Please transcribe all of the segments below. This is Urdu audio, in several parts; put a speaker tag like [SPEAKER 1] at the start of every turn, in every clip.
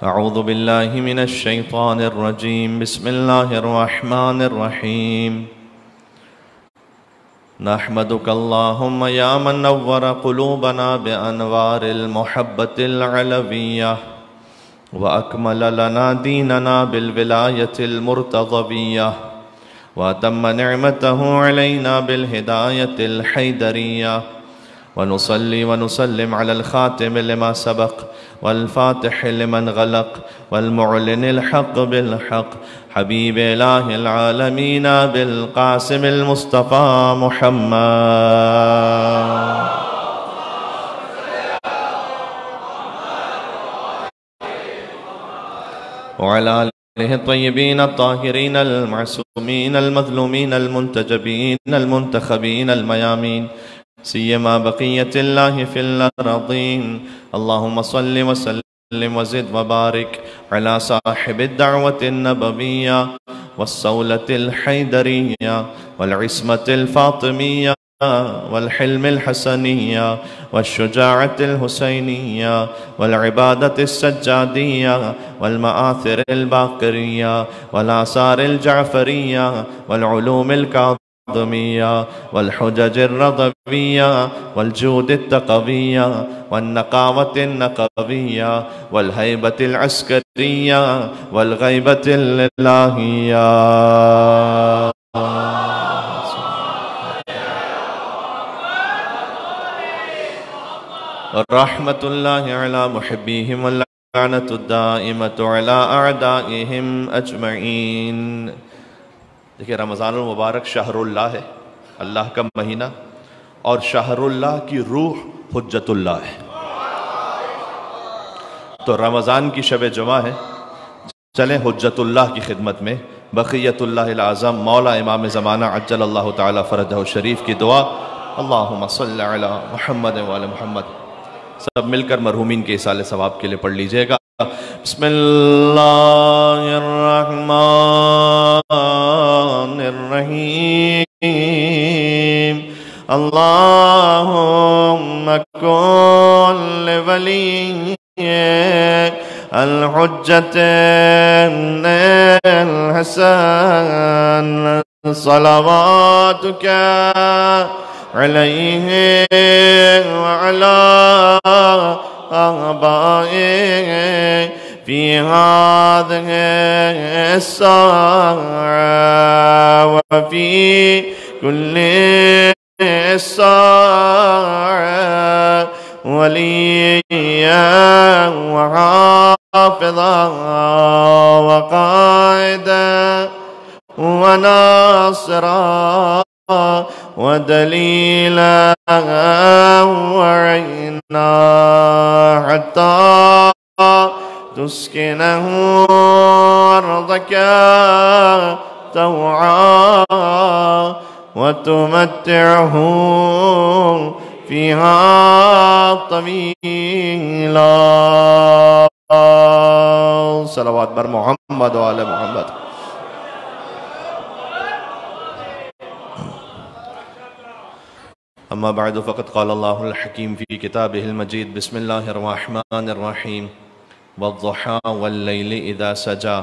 [SPEAKER 1] أعوذ بالله من الشيطان الرجيم. بسم الله الرحمن الرحيم. نحمدك اللهم يا من نور قلوبنا بأنوار المحبة العلوية وأكمل لنا ديننا بالولاية المرتضوية وأتم نعمته علينا بالهداية الحيدرية، ونصلي ونسلم على الخاتم لما سبق والفاتح لمن غلق والمعلن الحق بالحق حبيب إله العالمين بالقاسم المصطفى محمد وعلى آله الطيبين الطاهرين المعصومين المظلومين المنتجبين المنتخبين الميامين، سيما بقية الله في الأرضين. اللهم صل وسلم وزد وبارك على صاحب الدعوة النبوية والصولة الحيدرية والعصمة الفاطمية والحلم الحسنية والشجاعة الحسينية والعبادة السجادية والمآثر الباقرية والآثار الجعفرية والعلوم الكاظمية والحجج الرضوية والجود التقوية والنقاوة النقوية والهيبة العسكرية والغيبة الإلهية. رحمة الله على محبيهم واللعنة الدائمة على أعدائهم أجمعين. دیکھیں، رمضان المبارک شہر اللہ ہے، اللہ کا مہینہ، اور شہر اللہ کی روح حجت اللہ ہے. تو رمضان کی شب جمعہ ہے، چلیں حجت اللہ کی خدمت میں بقیت اللہ العظم مولا امام زمانہ عجل اللہ تعالی فرجہ الشریف کی دعا. اللہم صل علی محمد وعلی محمد. سب مل کر مرحومین کے اصالِ ثواب کے لئے پڑھ لیجئے گا. بسم اللہ الرحمن الرحیم. اللہم کن لولیک الحجت الحسن صلواتک علیہ وعلا آبائه في هذه الساعة وفي كل الساعة وليا وحافظا وقائدا وناصرا ودليلا وعينا حتى تسكنه أرضك طوعا وتمتعه فيها طويلا. صلوات بر محمد وعلى محمد. أما بعد فقد قال الله الحكيم في كتابه المجيد. بسم الله الرحمن الرحيم. والضحى والليل إذا سجى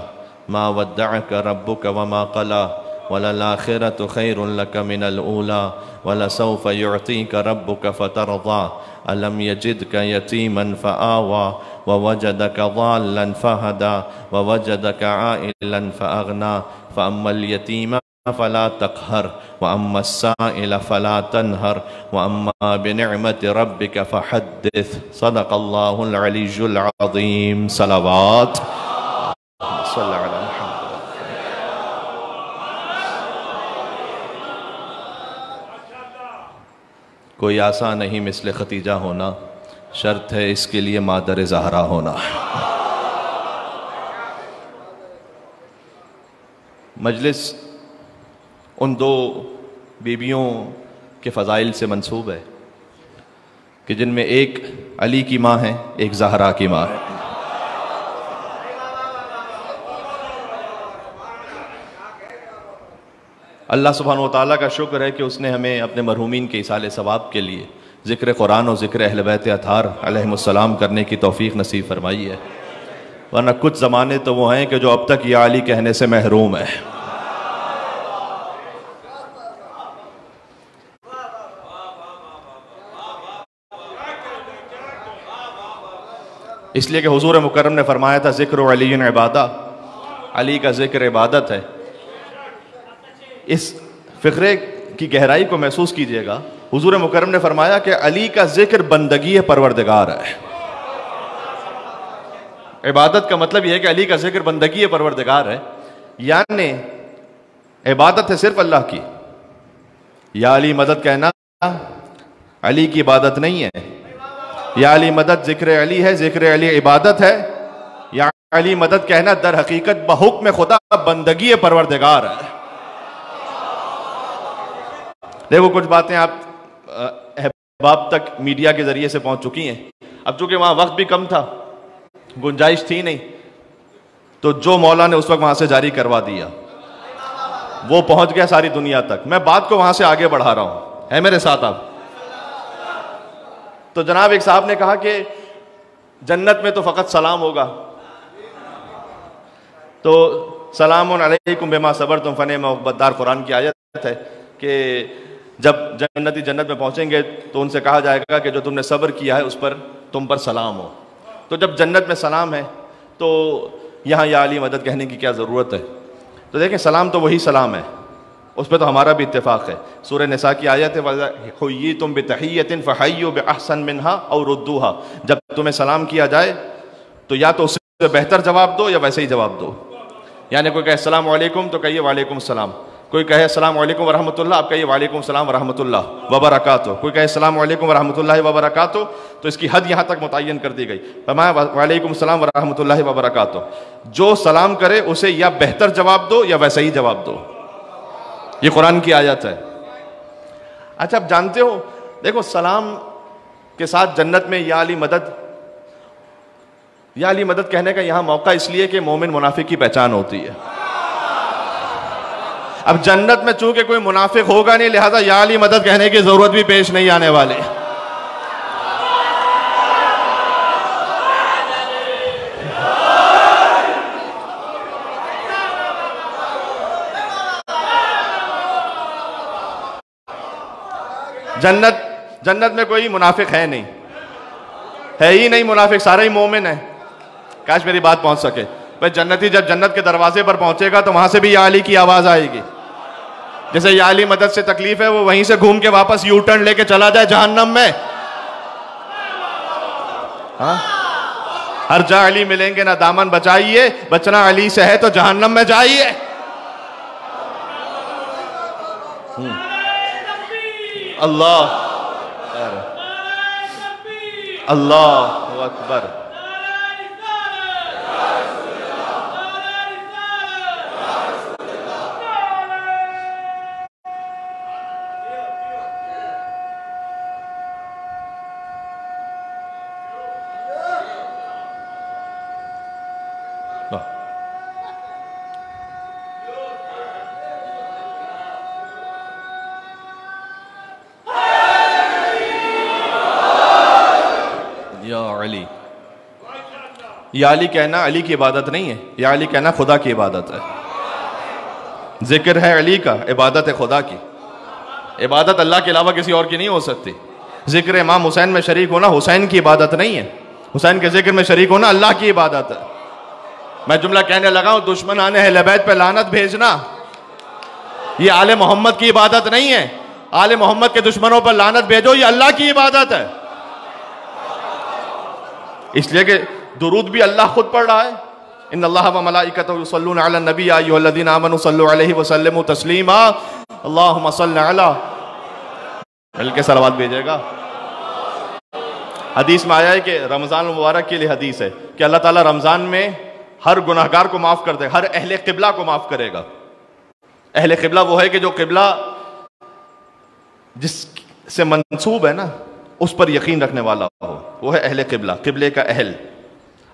[SPEAKER 1] ما ودعك ربك وما قلى وللآخرة خير لك من الأولى ولسوف يعطيك ربك فترضى ألم يجدك يتيما فآوى ووجدك ضالا فهدى ووجدك عائلا فأغنى فأما اليتيم فلا تقهر وأما السائل فلا تنهر وأما بنعمة ربك فحدث. صدق الله العلي العظيم. صلوات صلى على محمد. کوئی آسان نہیں مثل ختیجہ ہونا، شرط ہے اس کے لیے مادر زہرا ہونا. مجلس ان دو بیویوں کے فضائل سے منسوب ہے کہ جن میں ایک علی کی ماں ہے، ایک زہرا کی ماں ہے. اللہ سبحانہ وتعالیٰ کا شکر ہے کہ اس نے ہمیں اپنے مرحومین کے ایصال ثواب کے لیے ذکر قرآن و ذکر اہل بیت اطہار علیہم السلام کرنے کی توفیق نصیب فرمائی ہے. ورنہ کچھ زمانے تو وہ ہیں کہ جو اب تک یا علی کہنے سے محروم ہے. اس لیے کہ حضور مکرم نے فرمایا تھا ذکر علی عبادہ، علی کا ذکر عبادت ہے. اس فقرے کی گہرائی کو محسوس کیجئے گا. حضور مکرم نے فرمایا کہ علی کا ذکر بندگی پروردگار ہے. عبادت کا مطلب یہ ہے کہ علی کا ذکر بندگی پروردگار ہے، یعنی عبادت ہے صرف اللہ کی. یا علی مدد کہنا علی کی عبادت نہیں ہے. یا علی مدد ذکر علی ہے، ذکر علی عبادت ہے. یا علی مدد کہنا در حقیقت بحکم خدا بندگی پروردگار ہے. دیکھو کچھ باتیں آپ احباب تک میڈیا کے ذریعے سے پہنچ چکی ہیں. اب چونکہ وہاں وقت بھی کم تھا، گنجائش تھی نہیں، تو جو مولا نے اس وقت وہاں سے جاری کروا دیا وہ پہنچ گیا ساری دنیا تک. میں بات کو وہاں سے آگے بڑھا رہا ہوں، ہے میرے ساتھ آپ؟ تو جناب ایک صاحب نے کہا کہ جنت میں تو فقط سلام ہوگا، تو سلام علیکم بما صبرتم فنعم عقبی الدار قرآن کی آیت ہے کہ جب جنتی جنت میں پہنچیں گے تو ان سے کہا جائے گا کہ جو تم نے صبر کیا ہے اس پر تم پر سلام ہو. تو جب جنت میں سلام ہے تو یہاں یا علی مدد کہنے کی کیا ضرورت ہے؟ تو دیکھیں سلام تو وہی سلام ہے، اس پہ تو ہمارا بھی اتفاق ہے. سورہ نساء کی آیت ہے وَإِذَا حُيِّيتُم بِتَحِيَّةٍ فَحَيُّوا بِأَحْسَنَ مِنْهَا أَوْ رُدُّوهَا. جب تمہیں سلام کیا جائے تو یا تو اس سے بہتر جواب دو یا ویسے ہی جواب دو. یعنی کوئی کہے السلام علیکم تو کہیے وعلیکم السلام. کوئی کہے السلام علیکم ورحمۃ اللہ، آپ کہیے وعلیکم السلام ورحمۃ اللہ وبرکاتہ. کوئی کہے السلام علیکم ورحمۃ اللہ وبرکاتہ تو اس کی حد یہاں تک متعین کر دی گئی. فرمایا وعلیکم السلام ورحمۃ اللہ وبرکاتہ. جو سلام کرے اسے یا بہتر جواب دو یا ویسے ہی جواب دو. یہ قرآن کی آیت ہے. اچھا آپ جانتے ہو، دیکھو سلام کے ساتھ جنت میں یا علی مدد کہنے کا یہاں موقع اس لیے کہ مومن منافق کی پہچان ہوتی ہے. اب جنت میں چونکہ کوئی منافق ہوگا نہیں، لہذا یا علی مدد کہنے کی ضرورت بھی پیش نہیں آنے والی. جنت میں کوئی منافق ہے نہیں، ہے ہی نہیں منافق، سارے ہی مومن ہیں. کاش میری بات پہنچ سکے. بھئی جنتی جب جنت کے دروازے پر پہنچے گا تو وہاں سے بھی یا علی کی آواز آئے گی. جیسے یا علی مدد سے تکلیف ہے وہ وہیں سے گھوم کے واپس یو ٹرن لے کے چلا جائے جہنم میں. ہر جا علی ملیں گے نہ دامن بچائیے، بچنا علی سے ہے تو جہنم میں جائیے. اللہ اللہ اکبر. یا علی کہنا علی کی عبادت نہیں ہے، یا علی کہنا خدا کی عبادت ہے. ذکر ہے علی کا، عبادت ہے خدا کی. عبادت اللہ کے علاوہ کسی اور کی نہیں ہو سکتی. ذکر امام حسین میں شریک ہونا حسین کی عبادت نہیں ہے، حسین کے ذکر میں شریک ہونا اللہ کی عبادت ہے. میں جملہ کہنے لگا ہوں دشمن آنے اہل بیت پہ لعنت بھیجنا، یہ آل محمد کی عبادت نہیں ہے. آل محمد کے دشمنوں پر لعنت بھیجو، یہ اللہ کی عبادت ہے. اس لیے کہ درود بھی اللہ خود پڑھ رہا ہے. ان اللہ و ملائکتہ یصلون علی النبی یا ایھا الذین آمنوا صلوا علیہ وسلموا تسلیما. اللہم صل علی، مل کے صلوات بھیجے گا. حدیث میں آیا ہے کہ رمضان المبارک کے لیے حدیث ہے کہ اللہ تعالیٰ رمضان میں ہر گناہگار کو معاف کر دے گا، ہر اہل قبلہ کو معاف کرے گا. اہل قبلہ وہ ہے کہ جو قبلہ جس سے منسوب ہے نا اس پر یقین رکھنے والا ہو، وہ ہے اہل قبلہ، قبلے کا اہل.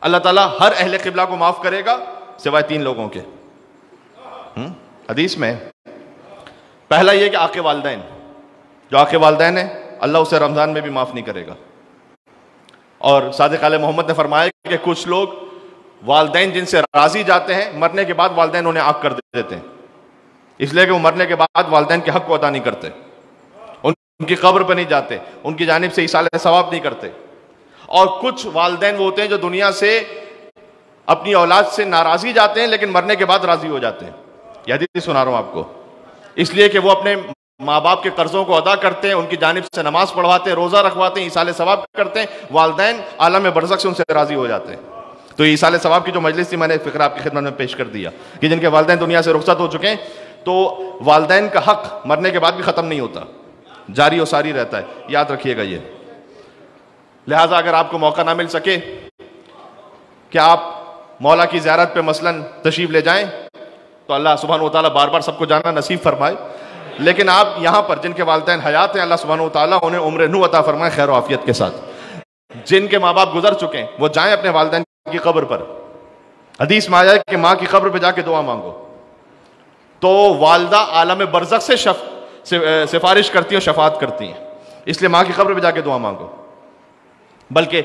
[SPEAKER 1] اللہ تعالیٰ ہر اہل قبلہ کو معاف کرے گا سوائے 3 لوگوں کے. حدیث میں پہلا یہ کہ آقِ والدین، جو آقِ والدین ہے اللہ اسے رمضان میں بھی معاف نہیں کرے گا. اور صادق علیہ محمد نے فرمایا کہ کچھ لوگ والدین جن سے راضی جاتے ہیں مرنے کے بعد والدین انہیں آگ کر دیتے ہیں، اس لیے کہ وہ مرنے کے بعد والدین کے حق کو ادا نہیں کرتے، ان کی قبر پہ نہیں جاتے، ان کی جانب سے ایصال ثواب نہیں کرتے۔ اور کچھ والدین وہ ہوتے ہیں جو دنیا سے اپنی اولاد سے ناراضی جاتے ہیں لیکن مرنے کے بعد راضی ہو جاتے ہیں۔ یہ حدیث سنا رہا ہوں آپ کو، اس لیے کہ وہ اپنے ماں باپ کے قرضوں کو ادا کرتے ہیں، ان کی جانب سے نماز پڑھواتے ہیں، روزہ رکھواتے ہیں، ایصال ثواب کرتے ہیں، والدین عالم برزخ سے ان سے راضی ہو جاتے ہیں۔ تو ایصال ثواب کی جو مجلس تھی میں نے فکر آپ کی خدمت میں پیش کر دیا کہ جن کے والدین دنیا سے رخصت ہو چکے ہیں تو والدین کا حق مرنے کے بعد بھی ختم نہیں ہوتا، جاری و ساری رہتا ہے، یاد رکھیے گا یہ۔ لہٰذا اگر آپ کو موقع نہ مل سکے کہ آپ مولا کی زیارت پہ مثلاً تشریف لے جائیں تو اللہ سبحانہ و تعالیٰ بار بار سب کو جانا نصیب فرمائے، لیکن آپ یہاں پر جن کے والدین حیات ہیں اللہ سبحانہ و تعالیٰ انہیں عمر نو عطا فرمائے خیر و عافیت کے ساتھ۔ جن کے ماں باپ گزر چکے ہیں وہ جائیں اپنے والدین کی قبر پر، حدیث میں آیا ہے کہ ماں کی قبر پہ جا کے دعا مانگو تو والدہ عالم برزخ سے سفارش کرتی ہیں اور شفاعت کرتی ہیں، اس لیے ماں کی قبر پہ جا کے دعا مانگو۔ بلکہ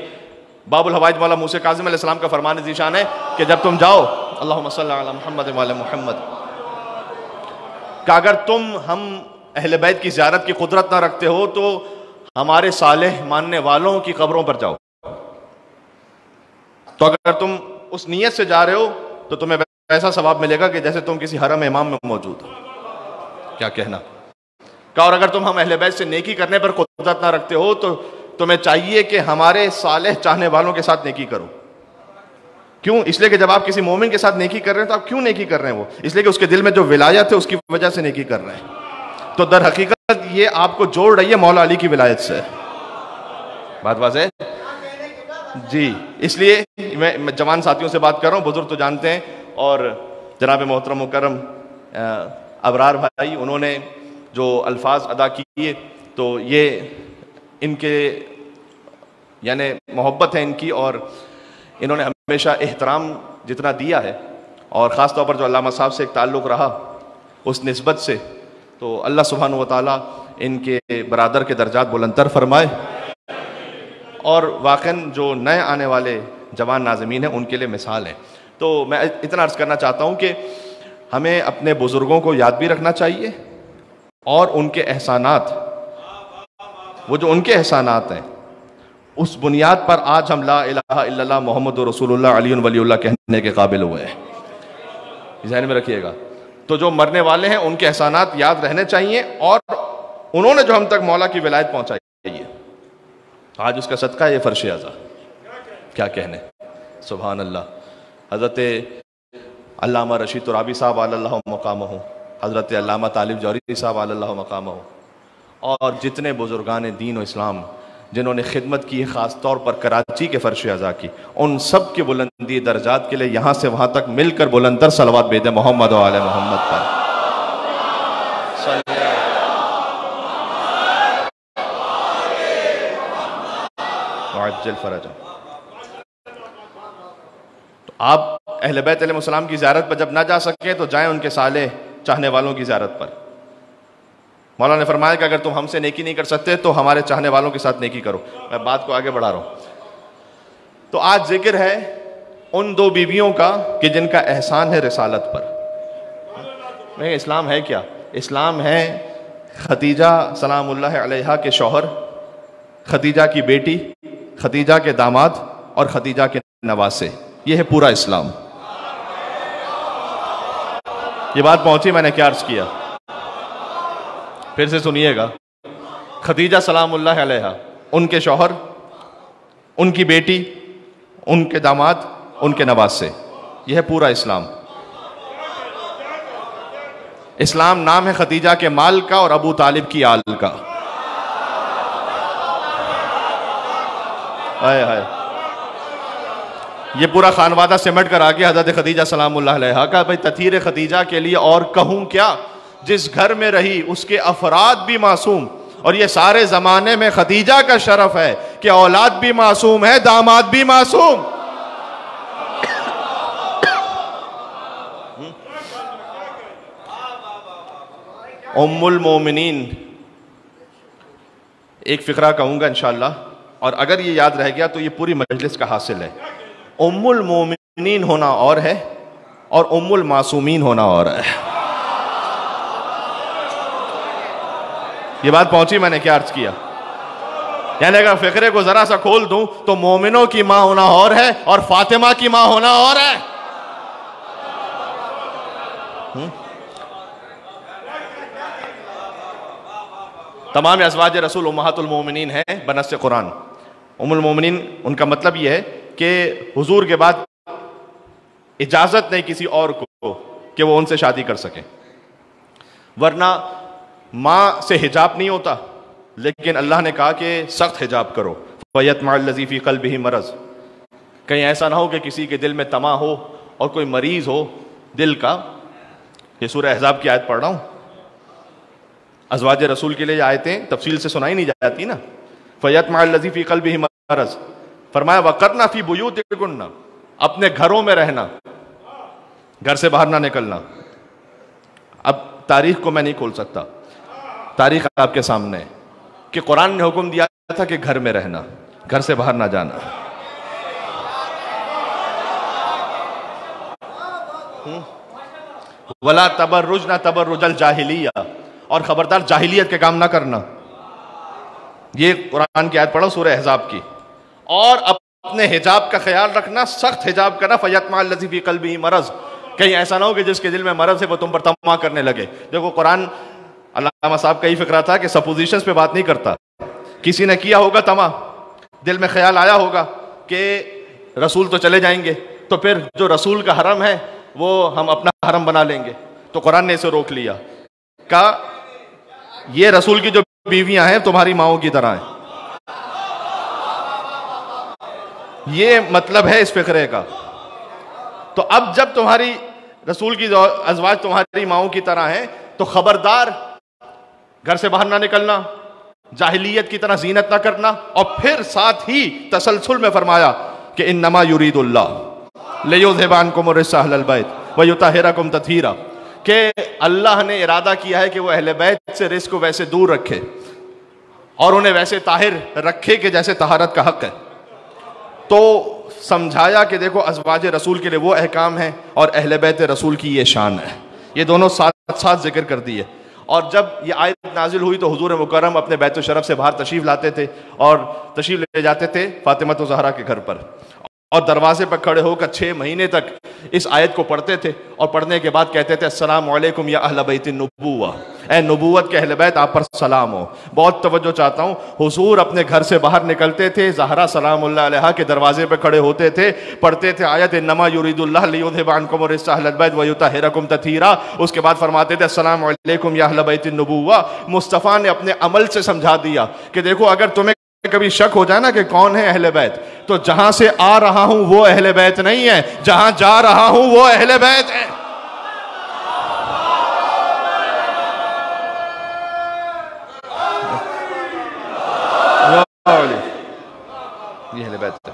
[SPEAKER 1] باب الحوائج مولا موسیٰ کاظم علیہ السلام کا فرمان ذیشان ہے کہ جب تم جاؤ اللہم صلی علی محمد وعلی محمد، کہ اگر تم ہم اہل بیت کی زیارت کی قدرت نہ رکھتے ہو تو ہمارے صالح ماننے والوں کی قبروں پر جاؤ، تو اگر تم اس نیت سے جا رہے ہو تو تمہیں ایسا ثواب ملے گا کہ جیسے تم کسی حرم امام میں موجود ہو۔ کیا کہنا، کہ اور اگر تم ہم اہل بیت سے نیکی کرنے پر قدرت نہ رکھتے ہو تو تمہیں چاہیے کہ ہمارے صالح چاہنے والوں کے ساتھ نیکی کرو۔ کیوں؟ اس لیے کہ جب آپ کسی مومن کے ساتھ نیکی کر رہے ہیں تو آپ کیوں نیکی کر رہے ہیں؟ وہ اس لیے کہ اس کے دل میں جو ولایت ہے اس کی وجہ سے نیکی کر رہے ہیں، تو در حقیقت یہ آپ کو جوڑ رہی ہے مولا علی کی ولایت سے۔ بات واضح ہے؟ جی، اس لیے میں جوان ساتھیوں سے بات کر رہا ہوں، بزرگ تو جانتے ہیں، اور جناب محترم مکرم ابرار بھائی انہوں نے جو الفاظ ادا کیے تو یہ ان کے یعنی محبت ہے ان کی، اور انہوں نے ہمیشہ احترام جتنا دیا ہے اور خاص طور پر جو علامہ صاحب سے ایک تعلق رہا اس نسبت سے، تو اللہ سبحانہ و تعالیٰ ان کے برادر کے درجات بلندتر فرمائے، اور واقعاً جو نئے آنے والے جوان ناظمین ہیں ان کے لیے مثال ہیں۔ تو میں اتنا عرض کرنا چاہتا ہوں کہ ہمیں اپنے بزرگوں کو یاد بھی رکھنا چاہیے، اور ان کے احسانات، وہ جو ان کے احسانات ہیں اس بنیاد پر آج ہم لا الہ الا اللہ محمد رسول اللہ علی ولی اللہ کہنے کے قابل ہوئے ہیں، ذہن میں رکھیے گا۔ تو جو مرنے والے ہیں ان کے احسانات یاد رہنے چاہیے، اور انہوں نے جو ہم تک مولا کی ولایت پہنچائی ہے آج اس کا صدقہ ہے یہ فرش اعضا، کیا کہنے، سبحان اللہ۔ حضرت علامہ رشید ترابی صاحب علی اللہ مقامہ، حضرت علامہ طالب جوہری صاحب علی اللہ مقامہ، اور جتنے بزرگان دین و اسلام جنہوں نے خدمت کی، خاص طور پر کراچی کے فرش اعضا کی، ان سب کے بلندی درجات کے لیے یہاں سے وہاں تک مل کر بلندتر صلوات بھیجیں محمد و آل محمد پر۔ معجل فرجا۔ تو آپ اہل بیت علیہ السلام کی زیارت پر جب نہ جا سکیں تو جائیں ان کے صالح چاہنے والوں کی زیارت پر۔ مولا نے فرمایا کہ اگر تم ہم سے نیکی نہیں کر سکتے تو ہمارے چاہنے والوں کے ساتھ نیکی کرو۔ میں بات کو آگے بڑھا رہا ہوں۔ تو آج ذکر ہے ان دو بیویوں کا کہ جن کا احسان ہے رسالت پر۔ اسلام ہے کیا؟ اسلام ہے خدیجہ سلام اللہ علیہا کے شوہر، خدیجہ کی بیٹی، خدیجہ کے داماد اور خدیجہ کے نواسے، یہ ہے پورا اسلام۔ یہ بات پہنچی میں نے کیا عرض کیا؟ پھر سے سنیے گا۔ خدیجہ سلام اللہ علیہا، ان کے شوہر، ان کی بیٹی، ان کے داماد، ان کے نواسے، یہ ہے پورا اسلام۔ اسلام نام ہے خدیجہ کے مال کا اور ابو طالب کی آل کا۔ ہائے ہائے، یہ پورا خانوادہ سمٹ کر آگے حضرت خدیجہ سلام اللہ علیہا کا۔ بھئی تطہیر خدیجہ کے لیے اور کہوں کیا، جس گھر میں رہی اس کے افراد بھی معصوم، اور یہ سارے زمانے میں خدیجہ کا شرف ہے کہ اولاد بھی معصوم ہے، داماد بھی معصوم۔ ام المومنین، ایک فقرہ کہوں گا انشاءاللہ، اور اگر یہ یاد رہ گیا تو یہ پوری مجلس کا حاصل ہے۔ ام المومنین المؤمنین ہونا اور ہے اور ام المعصومین ہونا اور ہے۔ یہ بات پہنچی میں نے کیا عرض کیا؟ یعنی اگر فقرے کو ذرا سا کھول دوں تو مومنوں کی ماں ہونا اور ہے اور فاطمہ کی ماں ہونا اور ہے۔ تمام ازواج رسول امہات المومنین ہیں بنص قرآن۔ ام المومنین ان کا مطلب یہ ہے کہ حضور کے بعد اجازت نہیں کسی اور کو کہ وہ ان سے شادی کر سکیں، ورنہ ماں سے حجاب نہیں ہوتا، لیکن اللہ نے کہا کہ سخت حجاب کرو۔ وَيَطْمَعُ الَّذِي فِي قَلْبِهِ مَرَضٌ، کہیں ایسا نہ ہو کہ کسی کے دل میں طمع ہو اور کوئی مریض ہو دل کا۔ یہ سورہ احزاب کی آیت پڑھ رہا ہوں، ازواج رسول کے لیے یہ آیتیں تفصیل سے سنائی نہیں جاتی نا۔ فَيَطْمَعُ الَّذِي فِي قَلْبِهِ مَرَضٌ، فرمایا وَقَرْنَ فِي بُيُوتِكُنَّ، اپنے گھروں میں رہنا، گھر سے باہر نہ نکلنا۔ اب تاریخ کو میں نہیں کھول سکتا، تاریخ آپ کے سامنے ہے کہ قرآن نے حکم دیا تھا کہ گھر میں رہنا، گھر سے باہر نہ جانا۔ وَلَا تَبَرُّجْنَ تَبَرُّجَ الْجَاهِلِيَّةِ، اور خبردار جاہلیت کے کام نہ کرنا۔ یہ قرآن کی آیت پڑھو سورہ احزاب کی۔ اور اپنے حجاب کا خیال رکھنا، سخت حجاب کرنا۔ فَيَطْمَعَ الَّذِي فِي قَلْبِهِ مَرَضٌ، کہیں ایسا نہ ہو کہ جس کے دل میں مرض ہے وہ تم پر طمع کرنے لگے۔ دیکھو قرآن، علامہ صاحب کا یہ فقرہ تھا کہ سپوزیشنز پہ بات نہیں کرتا۔ کسی نے کیا ہوگا طمع، دل میں خیال آیا ہوگا کہ رسول تو چلے جائیں گے، تو پھر جو رسول کا حرم ہے وہ ہم اپنا حرم بنا لیں گے، تو قرآن نے اسے روک لیا، کہا یہ رسول کی جو بیویاں ہیں تمہاری ماؤں کی طرح ہیں۔ یہ مطلب ہے اس فقرے کا۔ تو اب جب تمہاری رسول کی ازواج تمہاری ماؤں کی طرح ہیں تو خبردار گھر سے باہر نہ نکلنا، جاہلیت کی طرح زینت نہ کرنا، اور پھر ساتھ ہی تسلسل میں فرمایا کہ انما یرید اللہ لیذھب عنکم الرجس اہل البیت ویطہرکم تطہیرا، کہ اللہ نے ارادہ کیا ہے کہ وہ اہل بیت سے رزق کو ویسے دور رکھے اور انہیں ویسے طاہر رکھے کہ جیسے طہارت کا حق ہے۔ تو سمجھایا کہ دیکھو ازواج رسول کے لیے وہ احکام ہیں اور اہل بیت رسول کی یہ شان ہے، یہ دونوں ساتھ ساتھ ذکر کر دیے۔ اور جب یہ آیت نازل ہوئی تو حضور مکرم اپنے بیت الشرف سے باہر تشریف لاتے تھے اور تشریف لے جاتے تھے فاطمہ زہرا کے گھر پر، اور دروازے پر کھڑے ہو کر 6 مہینے تک اس آیت کو پڑھتے تھے، اور پڑھنے کے بعد کہتے تھے السلام علیکم یا اہل بیت النبوہ، اے نبوت کے اہل بیت آپ پر سلام ہو۔ بہت توجہ چاہتا ہوں، حضور اپنے گھر سے باہر نکلتے تھے، زہرا سلام اللہ علیہا کے دروازے پہ کھڑے ہوتے تھے، پڑھتے تھے آیت انما یرید اللہ لیذھب عنکم الرجس اہل البیت ویطہرکم تطہیرا، اس کے بعد فرماتے تھے السلام علیکم یا اہل بیت النبوہ۔ مصطفیٰ نے اپنے عمل سے سمجھا دیا کہ دیکھو اگر تمہیں کبھی شک ہو جائے نا کہ کون ہے اہل بیت، تو جہاں سے آ رہا ہوں وہ اہل بیت نہیں ہے، جہاں جا رہا ہوں وہ اہل بیت ہے۔ یہ اہل بیت ہے۔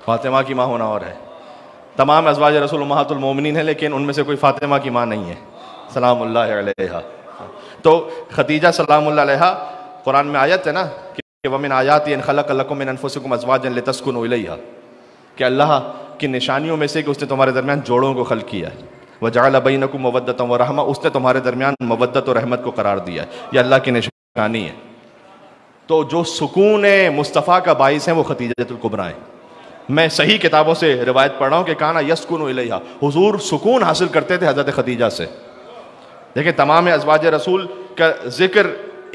[SPEAKER 1] فاطمہ کی ماں ہونا اور ہے۔ تمام ازواج رسول امہات المومنین ہیں، لیکن ان میں سے کوئی فاطمہ کی ماں نہیں ہے سلام اللہ علیہا۔ تو خدیجہ سلام اللہ علیہا، قرآن میں آیت ہے نا کہ وَمِنْ آیَاتِهِ أَنْ خَلَقَ لَكُم مِّنْ أَنفُسِكُمْ أَزْوَاجًا لِتَسْكُنُوا إِلَيْهَا، کہ اللہ کی نشانیوں میں سے کہ اس نے تمہارے درمیان جوڑوں کو خلق کیا ہے۔ وَجَعَلَ بَيْنَكُمْ مَوَدَّةً وَرَحْمَةً، اس نے تمہارے درمیان مودت و رحمت کو قرار دیا ہے، یہ اللہ کی نشانی ہے۔ تو جو سکون مصطفیٰ کا باعث ہیں وہ خدیجۃ الکبریٰ ہیں۔ میں صحیح کتابوں سے روایت پڑھ رہا ہوں کہ کانا یسکن الیہا، حضور سکون حاصل کرتے تھے حضرت خدیجہ سے۔ دیکھیں تمام ازواج رسول کا ذکر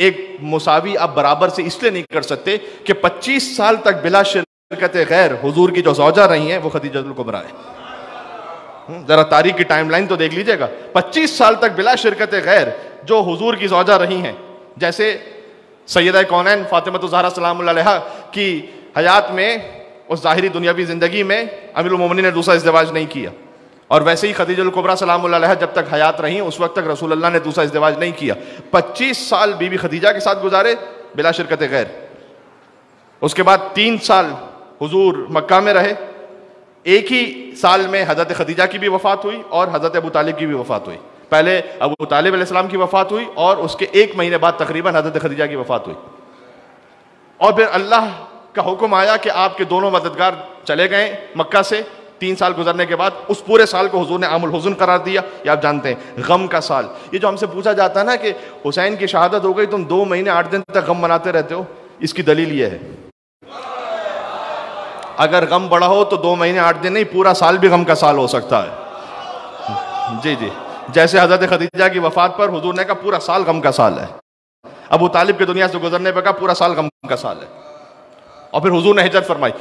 [SPEAKER 1] ایک مساوی آپ برابر سے اس لیے نہیں کر سکتے کہ 25 سال تک بلا شرکت غیر حضور کی جو زوجہ رہی ہیں وہ خدیجۃ الکبریٰ ہیں۔ ذرا تاریخ کی ٹائم لائن تو دیکھ لیجئے گا، 25 سال تک بلا شرکت غیر جو حضور کی زوجہ رہی ہیں، جیسے سیدہ کونین فاطمہ زہرا سلام اللہ علیہا کی حیات میں اس ظاہری دنیاوی زندگی میں امیر المومنین نے دوسرا ازدواج نہیں کیا، اور ویسے ہی خدیجہ الکبریٰ سلام اللہ علیہا جب تک حیات رہیں اس وقت تک رسول اللہ نے دوسرا ازدواج نہیں کیا۔ 25 سال بی بی خدیجہ کے ساتھ گزارے بلا شرکت غیر، اس کے بعد 3 سال حضور مکہ میں رہے، ایک ہی سال میں حضرت خدیجہ کی بھی وفات ہوئی اور حضرت ابو طالب کی بھی وفات ہوئی۔ پہلے ابو طالب علیہ السلام کی وفات ہوئی اور اس کے 1 مہینے بعد تقریباً حضرت خدیجہ کی وفات ہوئی، اور پھر اللہ کا حکم آیا کہ آپ کے دونوں مددگار چلے گئے مکہ سے 3 سال گزرنے کے بعد، اس پورے سال کو حضور نے عام الحزن قرار دیا. یہ آپ جانتے ہیں، غم کا سال. یہ جو ہم سے پوچھا جاتا ہے نا کہ حسین کی شہادت ہو گئی، تم 2 مہینے 8 دن تک غم مناتے رہتے ہو، اس کی دلیل یہ ہے، اگر غم بڑا ہو تو 2 مہینے 8 دن نہیں، پورا سال بھی غم کا سال ہو سکتا ہے. جی جی، جیسے حضرت خدیجہ کی وفات پر حضور نے کہا پورا سال غم کا سال ہے، ابو طالب کے دنیا سے گزرنے پر کہا پورا سال غم کا سال ہے. اور پھر حضور نے ہجرت فرمائی،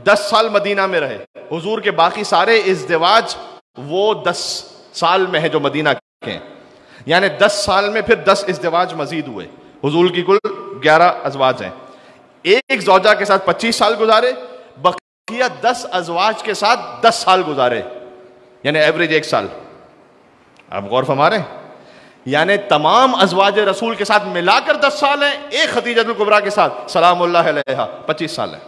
[SPEAKER 1] 10 سال مدینہ میں رہے. حضور کے باقی سارے ازدواج وہ 10 سال میں ہے جو مدینہ کے ہیں، یعنی 10 سال میں پھر 10 ازدواج مزید ہوئے. حضور کی کل 11 ازواج ہیں. ایک زوجہ کے ساتھ 25 سال گزارے، بقیہ 10 ازواج کے ساتھ 10 سال گزارے، یعنی ایوریج 1 سال. آپ غور فرما رہے ہیں؟ یعنی تمام ازواج رسول کے ساتھ ملا کر 10 سال ہیں، ایک خدیجہ الکبریٰ کے ساتھ سلام اللہ علیہا 25 سال ہے.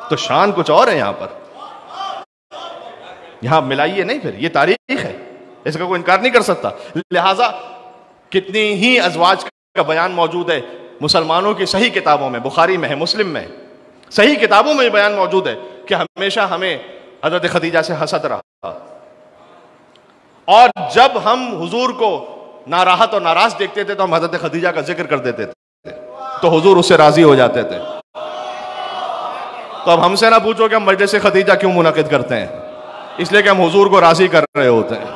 [SPEAKER 1] تو شان کچھ اور ہے یہاں پر، یہاں ملائیے نہیں. پھر یہ تاریخ ہے، اس کا کوئی انکار نہیں کر سکتا. لہٰذا کتنی ہی ازواج کا بیان موجود ہے مسلمانوں کی صحیح کتابوں میں، بخاری میں ہے، مسلم میں ہے، صحیح کتابوں میں یہ بیان موجود ہے کہ ہمیشہ ہمیں حضرت خدیجہ سے حسد رہا، اور جب ہم حضور کو ناراحت اور ناراض دیکھتے تھے تو ہم حضرت خدیجہ کا ذکر کر دیتے تھے، تو حضور اس سے راضی ہو جاتے تھے. تو اب ہم سے نہ پوچھو کہ ہم مجلس خدیجہ کیوں منعقد کرتے ہیں، اس لیے کہ ہم حضور کو راضی کر رہے ہوتے ہیں.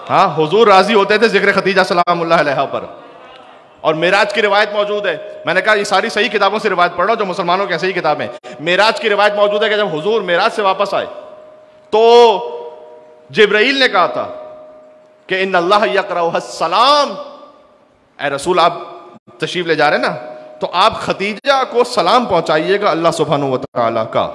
[SPEAKER 1] ہاں، حضور راضی ہوتے تھے ذکر خدیجہ سلام اللہ علیہا پر. اور معراج کی روایت موجود ہے، میں نے کہا یہ ساری صحیح کتابوں سے روایت پڑھ رہا ہوں جو مسلمانوں کی صحیح کتابیں. معراج کی روایت موجود ہے کہ جب حضور معراج سے واپس آئے تو جبرائیل نے کہا تھا کہ ان اللہ یقرأ السلام، اے رسول آپ تشریف لے جا رہے ہیں نا تو آپ خدیجہ کو سلام پہنچائیے گا اللہ سبحانہ و تعالیٰ کا.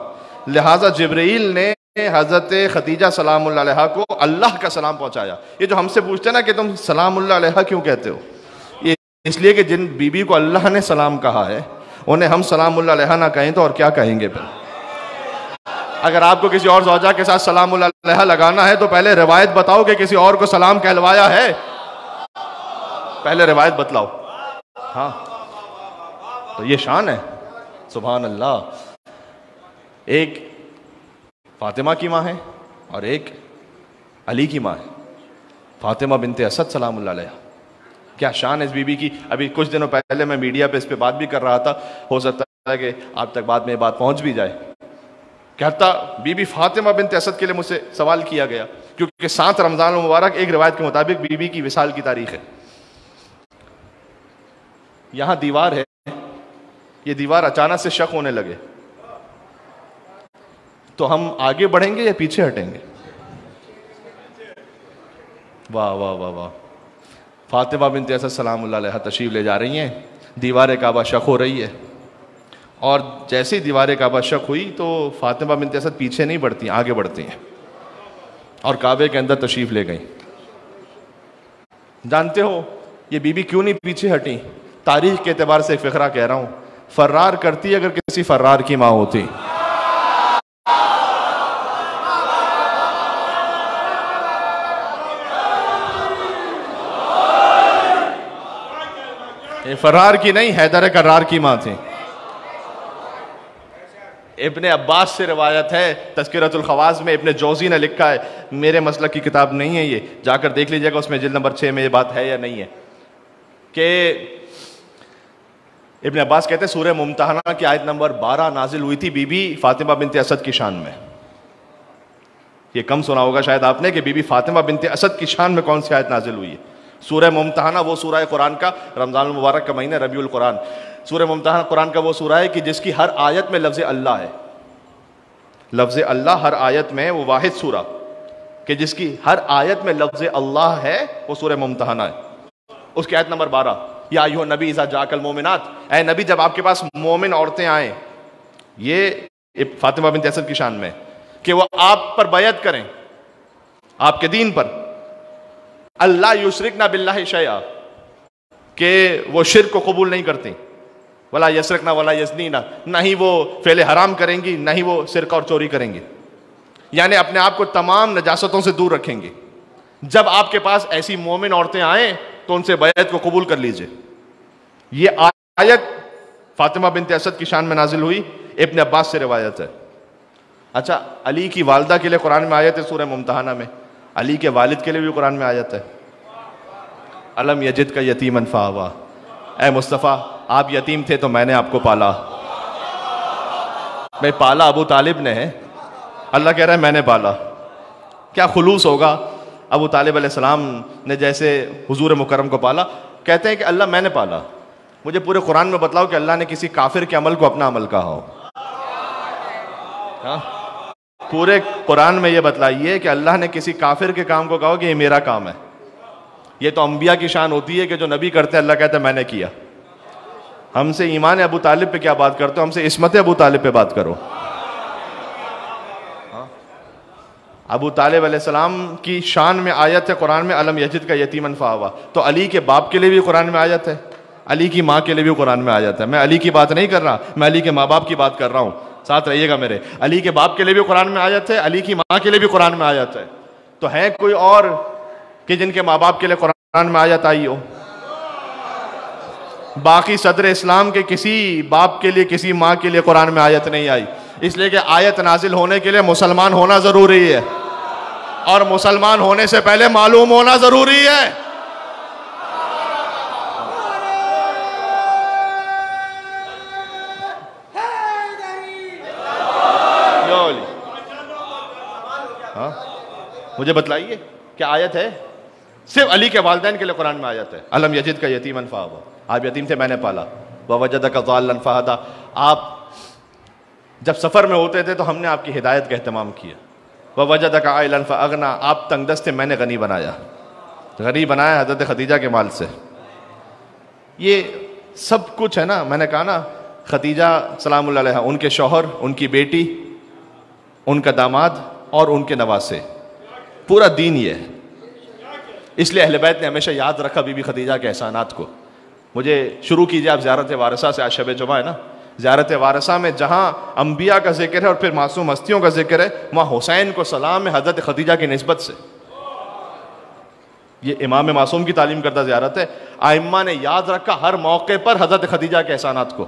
[SPEAKER 1] لہٰذا جبرائیل نے حضرت خدیجہ سلام اللہ علیہا کو اللہ کا سلام پہنچایا. یہ جو ہم سے پوچھتے ہیں نا کہ تم سلام اللہ علیہا کیوں کہتے ہو، یہ اس لیے کہ جن بیوی کو اللہ نے سلام کہا ہے انہیں ہم سلام اللہ علیہا نہ کہیں تو اور کیا کہیں گے. پھر اگر آپ کو کسی اور زوجہ کے ساتھ سلام اللہ علیہا لگانا ہے تو پہلے روایت بتاؤ کہ کسی اور کو سلام کہلوایا ہے، پہلے روایت بتلاؤ. ہاں، تو یہ شان ہے. سبحان اللہ. ایک فاطمہ کی ماں ہے اور ایک علی کی ماں ہے، فاطمہ بنت اسد سلام اللہ علیہا. کیا شان ہے اس بی بی کی. ابھی کچھ دنوں پہلے میں میڈیا پہ اس پہ بات بھی کر رہا تھا، ہو سکتا ہے کہ آپ تک بعد میں یہ بات پہنچ بھی جائے کہ حتیٰ بی بی فاطمہ بنت اسد کے لیے مجھ سے سوال کیا گیا، کیونکہ 7 رمضان المبارک ایک روایت کے مطابق بی بی کی وصال کی تاریخ ہے. یہاں دیوار ہے، یہ دیوار اچانک سے شق ہونے لگے تو ہم آگے بڑھیں گے یا پیچھے ہٹیں گے؟ واہ واہ واہ واہ. فاطمہ بنت اسد سلام اللہ علیہا تشریف لے جا رہی ہیں، دیوار کعبہ شق ہو رہی ہے، اور جیسے ہی دیوار کعبہ شق ہوئی تو فاطمہ بنت اسد پیچھے نہیں بڑھتی، آگے بڑھتی ہیں اور کعبے کے اندر تشریف لے گئیں. جانتے ہو یہ بی بی کیوں نہیں پیچھے ہٹی؟ تاریخ کے اعتبار سے ایک فقرہ کہہ رہا ہوں، فرار کرتی اگر کسی فرار کی ماں ہوتی. یہ فرار کی نہیں، حیدر کرار کی ماں تھی. ابن عباس سے روایت ہے، تذکرۃ الخواص میں ابن جوزی نے لکھا ہے، میرے مسلک کی کتاب نہیں ہے یہ، جا کر دیکھ لیجئے گا اس میں جلد نمبر 6 میں یہ بات ہے یا نہیں ہے، کہ ابن عباس کہتے ہیں سورہ ممتحنہ کی آیت نمبر 12 نازل ہوئی تھی بی بی فاطمہ بنت اسد کی شان میں. یہ کم سنا ہوگا شاید آپ نے کہ بی بی فاطمہ بنت اسد کی شان میں کون سی آیت نازل ہوئی ہے. سورہ ممتحنہ وہ سورہ قرآن کا، رمضان المبارک کا مہینہ ربیع القرآن، سورہ ممتحنہ قرآن کا وہ سورہ ہے کہ جس کی ہر آیت میں لفظ اللہ ہے. لفظ اللہ ہر آیت میں، وہ واحد سورہ کہ جس کی ہر آیت میں لفظ اللہ ہے، وہ سورہ ممتحنہ ہے. اس کی آیت نمبر 12، یا ایھا النبی اذا جاءک المؤمنات، اے نبی جب آپ کے پاس مومن عورتیں آئیں، یہ فاطمہ بنت اسد کی شان میں، کہ وہ آپ پر بیعت کریں، آپ کے دین پر، اللہ یشرکن باللہ شیئا، کہ وہ شرک کو قبول نہیں کرتی، ولا یسرقن ولا یزنین، نہ ہی وہ فعل حرام کریں گی، نہ ہی وہ سرقہ اور چوری کریں گی، یعنی اپنے آپ کو تمام نجاستوں سے دور رکھیں گی. جب آپ کے پاس ایسی مومن عورتیں آئیں تو ان سے بیعت کو قبول کر لیجئے. یہ آیت فاطمہ بنت اسد کی شان میں نازل ہوئی، ابن عباس سے روایت ہے۔ اچھا، علی کی والدہ کے لیے قرآن میں آیت ہے سورہ ممتحنہ میں، علی کے والد کے لیے بھی قرآن میں آیت ہے، الم یجد کا یتیما فآویٰ، اے مصطفیٰ آپ یتیم تھے تو میں نے آپ کو پالا۔ میں پالا ابو طالب نے ہے، اللہ کہہ رہا ہے میں نے پالا۔ کیا خلوص ہوگا ابو طالب علیہ السلام نے جیسے حضور مکرم کو پالا۔ کہتے ہیں کہ اللہ میں نے پالا، مجھے پورے قرآن میں بتلاؤ کہ اللہ نے کسی کافر کے عمل کو اپنا عمل کہا ہو۔ پورے قرآن میں یہ بتلائیے کہ اللہ نے کسی کافر کے کام کو کہا کہ یہ میرا کام ہے۔ یہ تو انبیاء کی شان ہوتی ہے کہ جو نبی کرتے ہیں اللہ کہتا ہے میں نے کیا۔ ہم سے ایمان ابو طالب پہ کیا بات کرتے ہو، ہم سے عصمت ابو طالب پہ بات کرو۔ ابو طالب علیہ السلام کی شان میں آیت ہے قرآن میں، الم یجد کا یتیما فآویٰ۔ تو علی کے باپ کے لیے بھی قرآن میں آیت ہے، علی کی ماں کے لیے بھی قرآن میں آیت ہے۔ میں علی کی بات نہیں کر رہا، میں علی کے ماں باپ کی بات کر رہا ہوں، ساتھ رہیے گا میرے۔ علی کے باپ کے لیے بھی قرآن میں آیت ہے، علی کی ماں کے لیے بھی قرآن میں آیت ہے۔ تو ہے کوئی اور کہ جن کے ماں باپ کے لیے قرآن میں آیت آئی ہو؟ باقی صدر اسلام کے کسی باپ کے لیے کسی ماں کے لیے قرآن میں آیت نہیں آئی، اس لیے کہ آیت نازل ہونے کے لیے مسلمان ہونا ضروری ہے، اور مسلمان ہونے سے پہلے معلوم ہونا ضروری ہے۔ مجھے بتلائیے کیا آیت ہے؟ صرف علی کے والدین کے لیے قرآن میں آیت ہے، الم یجد کا یتیما فآویٰ، آپ یتیم تھے میں نے پالا، ووجدک ضالا فہدیٰ، آپ جب سفر میں ہوتے تھے تو ہم نے آپ کی ہدایت کا اہتمام کیا، ووجدک عائلا فاغنیٰ، آپ تنگ دست تھے میں نے غنی بنایا، غنی بنایا حضرت خدیجہ کے مال سے۔ یہ سب کچھ ہے نا، میں نے کہا نا خدیجہ سلام اللہ علیہا، ان کے شوہر، ان کی بیٹی، ان کا داماد اور ان کے نواسے، پورا دین یہ ہے۔ اس لیے اہل بیت نے ہمیشہ یاد رکھا بی بی خدیجہ کے احسانات کو۔ مجھے شروع کیجئے آپ زیارت وارثہ سے، آج شب جمعہ ہے نا، زیارت وارثہ میں جہاں انبیاء کا ذکر ہے اور پھر معصوم ہستیوں کا ذکر ہے، وہاں حسین کو سلام ہے حضرت خدیجہ کی نسبت سے۔ یہ امام معصوم کی تعلیم کردہ زیارت ہے۔ ائمہ نے یاد رکھا ہر موقع پر حضرت خدیجہ کے احسانات کو۔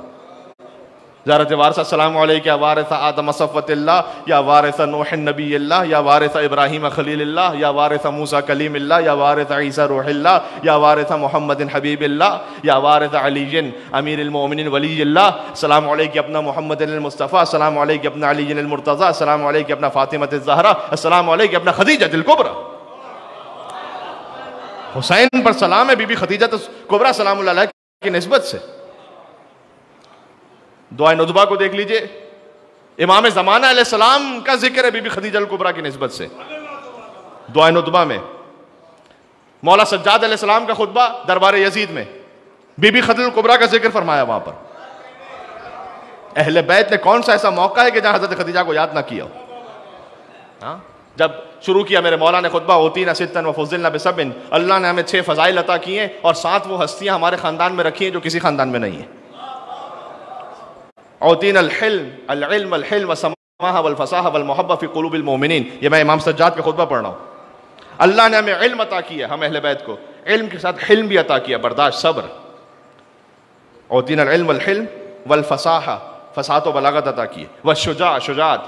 [SPEAKER 1] زیارت وارثہ، السلام علیک یا وارث آدم صفوت اللہ، یا وارث نوح نبی اللہ، یا وارث ابراہیم خلیل اللہ، یا وارث موسیٰ کلیم اللہ، یا وارث عیسیٰ روح اللہ، یا وارث محمد حبیب اللہ، یا وارث علی امیر المومنین ولی اللہ، السلام علیک اپنا محمد المصطفیٰ، السلام علیک اپنا علی المرتضیٰ، السلام علیک اپنا فاطمہ الزہرا، السلام علیک اپنا خدیجہ الکبریٰ۔ حسین پر سلام ہے بی بی خدیجہ الکبریٰ سلام اللہ علیہ کی نسبت سے۔ دعائے ندبہ کو دیکھ لیجئے، امام زمانہ علیہ السلام کا ذکر ہے بی بی خدیجہ الکبریٰ کی نسبت سے دعائے ندبہ میں۔ مولا سجاد علیہ السلام کا خطبہ دربار یزید میں بی بی خدیجہ الکبریٰ کا ذکر فرمایا وہاں پر۔ اہل بیت نے کون سا ایسا موقع ہے کہ جہاں حضرت خدیجہ کو یاد نہ کیا ہو؟ جب شروع کیا میرے مولا نے خطبہ، اوتینا ستن وفضلنا بسبع، اللہ نے ہمیں 6 فضائل عطا کی ہیں اور 7 وہ ہستیاں ہمارے خاندان میں رکھی ہیں جو کسی خاندان میں نہیں ہیں۔ اوتینا العلم الحلم والسماحہ والفصاحہ والمحبہ فی قلوب المؤمنین، یہ میں امام سجاد کا خطبہ پڑھ رہا ہوں۔ اللہ نے ہمیں علم عطا کیا، ہم اہل بیت کو علم کے ساتھ حلم بھی عطا کیا، برداشت، صبر۔ اوتینا العلم والحلم والفصاحہ، فصاحت و بلاغت عطا کی، والشجاع، شجاعت،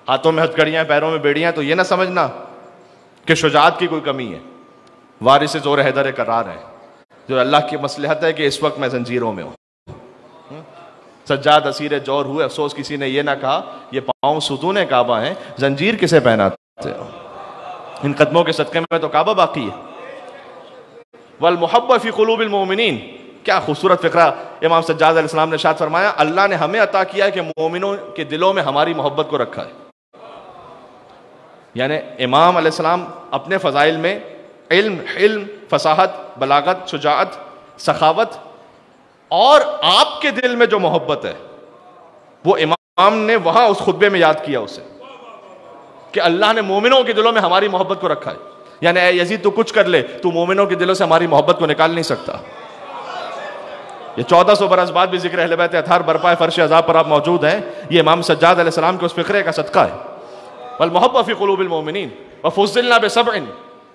[SPEAKER 1] ہاتھوں میں ہتھ کڑیاں پیروں میں بیڑیاں، تو یہ نہ سمجھنا کہ شجاعت کی کوئی کمی ہے۔ وارث زور حیدر قرار ہے، جو اللہ کی مصلحت ہے کہ اس وقت میں زنجیروں میں ہوں۔ سجاد اسیر جور ہوئے، افسوس کسی نے یہ نہ کہا یہ پاؤں ستون کعبہ ہیں، زنجیر کسے پہناتے ہو؟ ان قدموں کے صدقے میں تو کعبہ باقی ہے۔ والمحبہ فی قلوب المؤمنین، کیا خوبصورت فقرہ امام سجاد علیہ السلام نے ارشاد فرمایا، اللہ نے ہمیں عطا کیا ہے کہ مومنوں کے دلوں میں ہماری محبت کو رکھا ہے۔ یعنی امام علیہ السلام اپنے فضائل میں علم، حلم، فصاحت، بلاغت، شجاعت، سخاوت، اور آپ کے دل میں جو محبت ہے وہ امام نے وہاں اس خطبے میں یاد کیا اسے، کہ اللہ نے مومنوں کے دلوں میں ہماری محبت کو رکھا ہے۔ یعنی اے یزید تو کچھ کر لے، تو مومنوں کے دلوں سے ہماری محبت کو نکال نہیں سکتا۔ یہ 1400 برس بعد بھی ذکر اہل بیت اطہار برپائے فرش عذاب پر آپ موجود ہیں، یہ امام سجاد علیہ السلام کے اس فقرے کا صدقہ ہے۔ والمحبہ فی قلوب المؤمنین وفضلنا بسبع،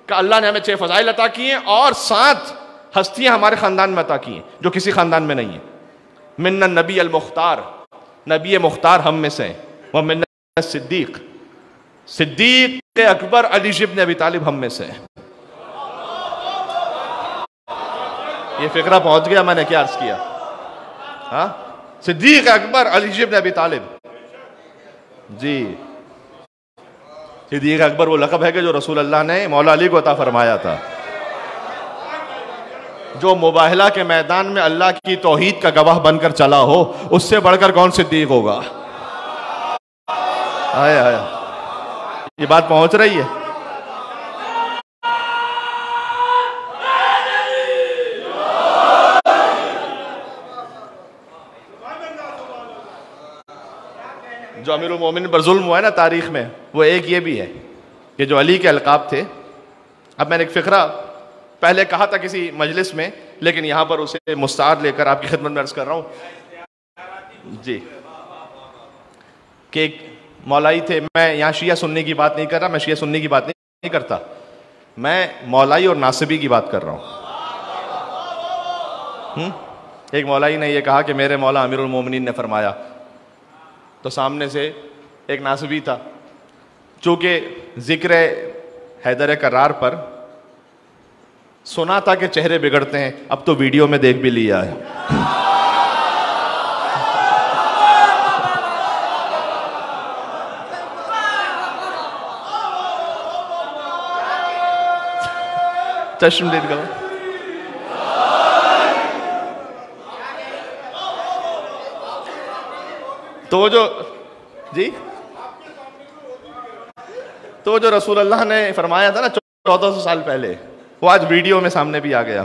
[SPEAKER 1] کہ اللہ نے ہمیں 6 فضائل عطا کی ہیں اور 7 ہستیاں ہمارے خاندان میں عطا کی ہیں جو کسی خاندان میں نہیں ہیں۔ من النبی المختار، نبی مختار ہم میں سے ہیں، ومن الصدیق، صدیق اکبر علی ابن ابی طالب ہم میں سے ہیں۔ یہ فقرہ پہنچ گیا میں نے کیا عرض کیا؟ ہاں، صدیق اکبر علی ابن ابی طالب، جی صدیق اکبر وہ لقب ہے کہ جو رسول اللہ نے مولا علی کو عطا فرمایا تھا، جو مباہلہ کے میدان میں اللہ کی توحید کا گواہ بن کر چلا ہو، اس سے بڑھ کر کون صدیق ہوگا؟ آیا آیا، یہ بات پہنچ رہی ہے؟ جو امیر المومنین پر ظلم ہوا ہے نا تاریخ میں، وہ ایک یہ بھی ہے کہ جو علی کے القاب تھے۔ اب میں نے ایک فقرہ پہلے کہا تھا کسی مجلس میں، لیکن یہاں پر اسے مستعار لے کر آپ کی خدمت میں عرض کر رہا ہوں جی، کہ ایک مولائی تھے۔ میں یہاں شیعہ سنی کی بات نہیں کر رہا، میں شیعہ سنی کی بات نہیں کرتا، میں مولائی اور ناصبی کی بات کر رہا ہوں۔ ایک مولائی نے یہ کہا کہ میرے مولا امیر المومنین نے فرمایا، تو سامنے سے ایک ناصبی تھا، چونکہ ذکر حیدر کرار پر سنا تھا کہ چہرے بگڑتے ہیں، اب تو ویڈیو میں دیکھ بھی لیا ہے۔ چشم دید گا تو جو جی تو جو رسول اللہ نے فرمایا تھا نا 1400 سال پہلے، وہ آج ویڈیو میں سامنے بھی آ گیا۔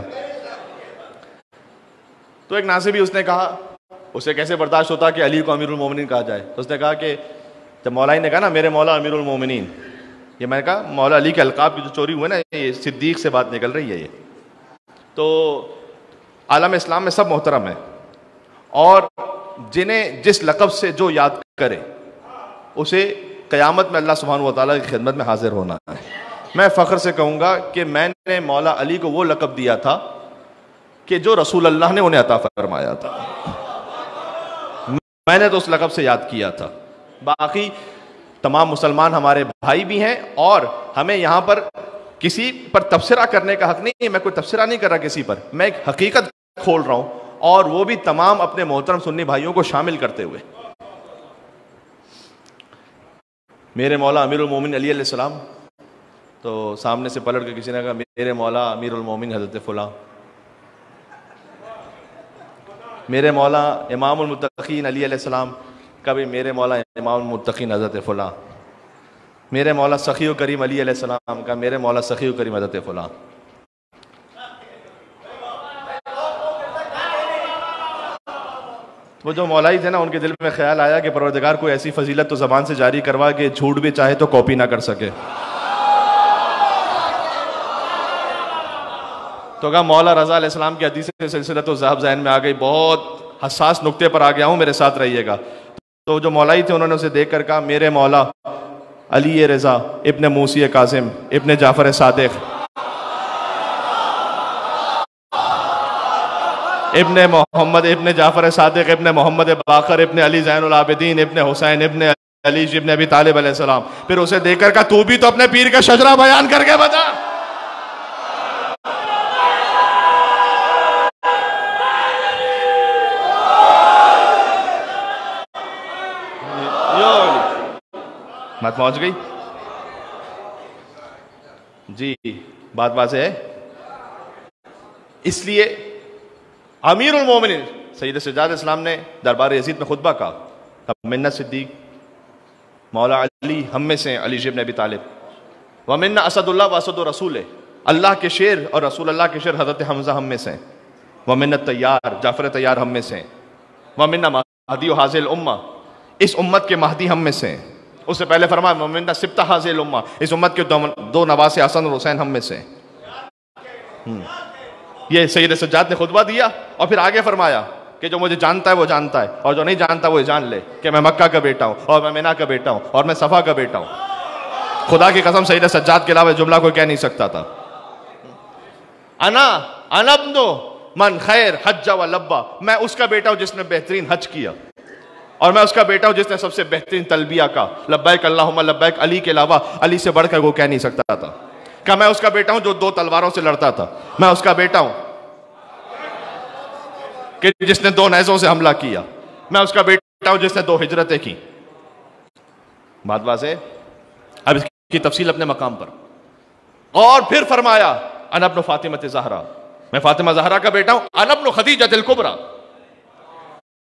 [SPEAKER 1] تو ایک ناصبی اس نے کہا، اسے کیسے برداشت ہوتا کہ علی کو امیر المومنین کہا جائے، تو اس نے کہا کہ جب مولائی نے کہا نا میرے مولا امیر المومنین، یہ میں نے کہا مولا علی کے القاب کی جو چوری ہوئے نا، یہ صدیق سے بات نکل رہی ہے۔ یہ تو عالم اسلام میں سب محترم ہیں، اور جنہیں جس لقب سے جو یاد کرے اسے قیامت میں اللہ سبحانہ و تعالیٰ کی خدمت میں حاضر ہونا ہے۔ میں فخر سے کہوں گا کہ میں نے مولا علی کو وہ لقب دیا تھا کہ جو رسول اللہ نے انہیں عطا فرمایا تھا، میں نے تو اس لقب سے یاد کیا تھا۔ باقی تمام مسلمان ہمارے بھائی بھی ہیں، اور ہمیں یہاں پر کسی پر تبصرہ کرنے کا حق نہیں ہے۔ میں کوئی تبصرہ نہیں کر رہا کسی پر، میں ایک حقیقت کھول رہا ہوں، اور وہ بھی تمام اپنے محترم سنی بھائیوں کو شامل کرتے ہوئے۔ میرے مولا امیر المومنین علی علیہ السلام، تو سامنے سے پلٹ کے کسی نے کہا میرے مولا امیر المومنین حضرت فلاں، میرے مولا امام المتقین علی علیہ السلام، کبھی میرے مولا امام المتقین حضرت فلاں، میرے مولا سخی و کریم علی علیہ السلام کا میرے مولا سخی و کریم حضرت فلاں۔ وہ جو مولائی تھے نا، ان کے دل میں خیال آیا کہ پروردگار کوئی ایسی فضیلت تو زبان سے جاری کروا کہ جھوٹ بھی چاہے تو کاپی نہ کر سکے۔ تو کہا مولا رضا علیہ السلام کی حدیث سلسلۃ الذہب ذہن میں آ گئی، بہت حساس نقطے پر آ گیا ہوں، میرے ساتھ رہیے گا۔ تو جو مولائی تھے انہوں نے اسے دیکھ کر کہا میرے مولا علی رضا ابن موسی کاظم ابن جعفر صادق ابن محمد ابن جعفر صادق ابن محمد باقر ابن علی زین العابدین ابن حسین ابن علی ابن ابی طالب علیہ السلام۔ پھر اسے دیکھ کر کہا تو بھی تو اپنے پیر کا شجرہ بیان کر کے بتا۔ بات پہنچ گئی جی، بات واضح ہے۔ اس لیے امیر المومنین سید سجاد اسلام نے دربار یزید میں خطبہ کہا، منا صدیق مولا علی ہم میں سے علی ابن ابی طالب، ومنا اسد اللہ واسد رسول، اللہ کے شیر اور رسول اللہ کے شیر حضرت حمزہ ہم میں سے، ومنا طیار جعفر طیار ہم میں سے، ومنا مہدی حاضر الامہ اس امت کے مہدی ہم میں سے۔ اس سے پہلے فرمایا ومنا سبطہ حاضر الامہ اس امت کے دو نواس حسن اور حسین ہم میں سے۔ یہ سید سجاد نے خطبہ دیا، اور پھر آگے فرمایا کہ جو مجھے جانتا ہے وہ جانتا ہے، اور جو نہیں جانتا وہ جان لے کہ میں مکہ کا بیٹا ہوں، اور میں مینا کا بیٹا ہوں، اور میں صفا کا بیٹا ہوں۔ خدا کی قسم سید سجاد کے علاوہ جملہ کوئی کہہ نہیں سکتا تھا۔ انا ابن من خیر حج و لبا، میں اس کا بیٹا ہوں جس نے بہترین حج کیا، اور میں اس کا بیٹا ہوں جس نے سب سے بہترین تلبیہ کا لبیک اللہم لبیک، علی کے علاوہ علی سے بڑھ کر وہ کہہ نہیں سکتا تھا کہ میں اس کا بیٹا ہوں جو 2 تلواروں سے لڑتا تھا، میں اس کا بیٹا ہوں کہ جس نے 2 نیزوں سے حملہ کیا، میں اس کا بیٹا ہوں جس نے 2 ہجرتیں کی. بات واضح؟ اب اس کی تفصیل اپنے مقام پر. اور پھر فرمایا انا ابن فاطمہ زہرا، میں فاطمہ زہرا کا بیٹا ہوں، انا ابن خدیجہ الکبریٰ.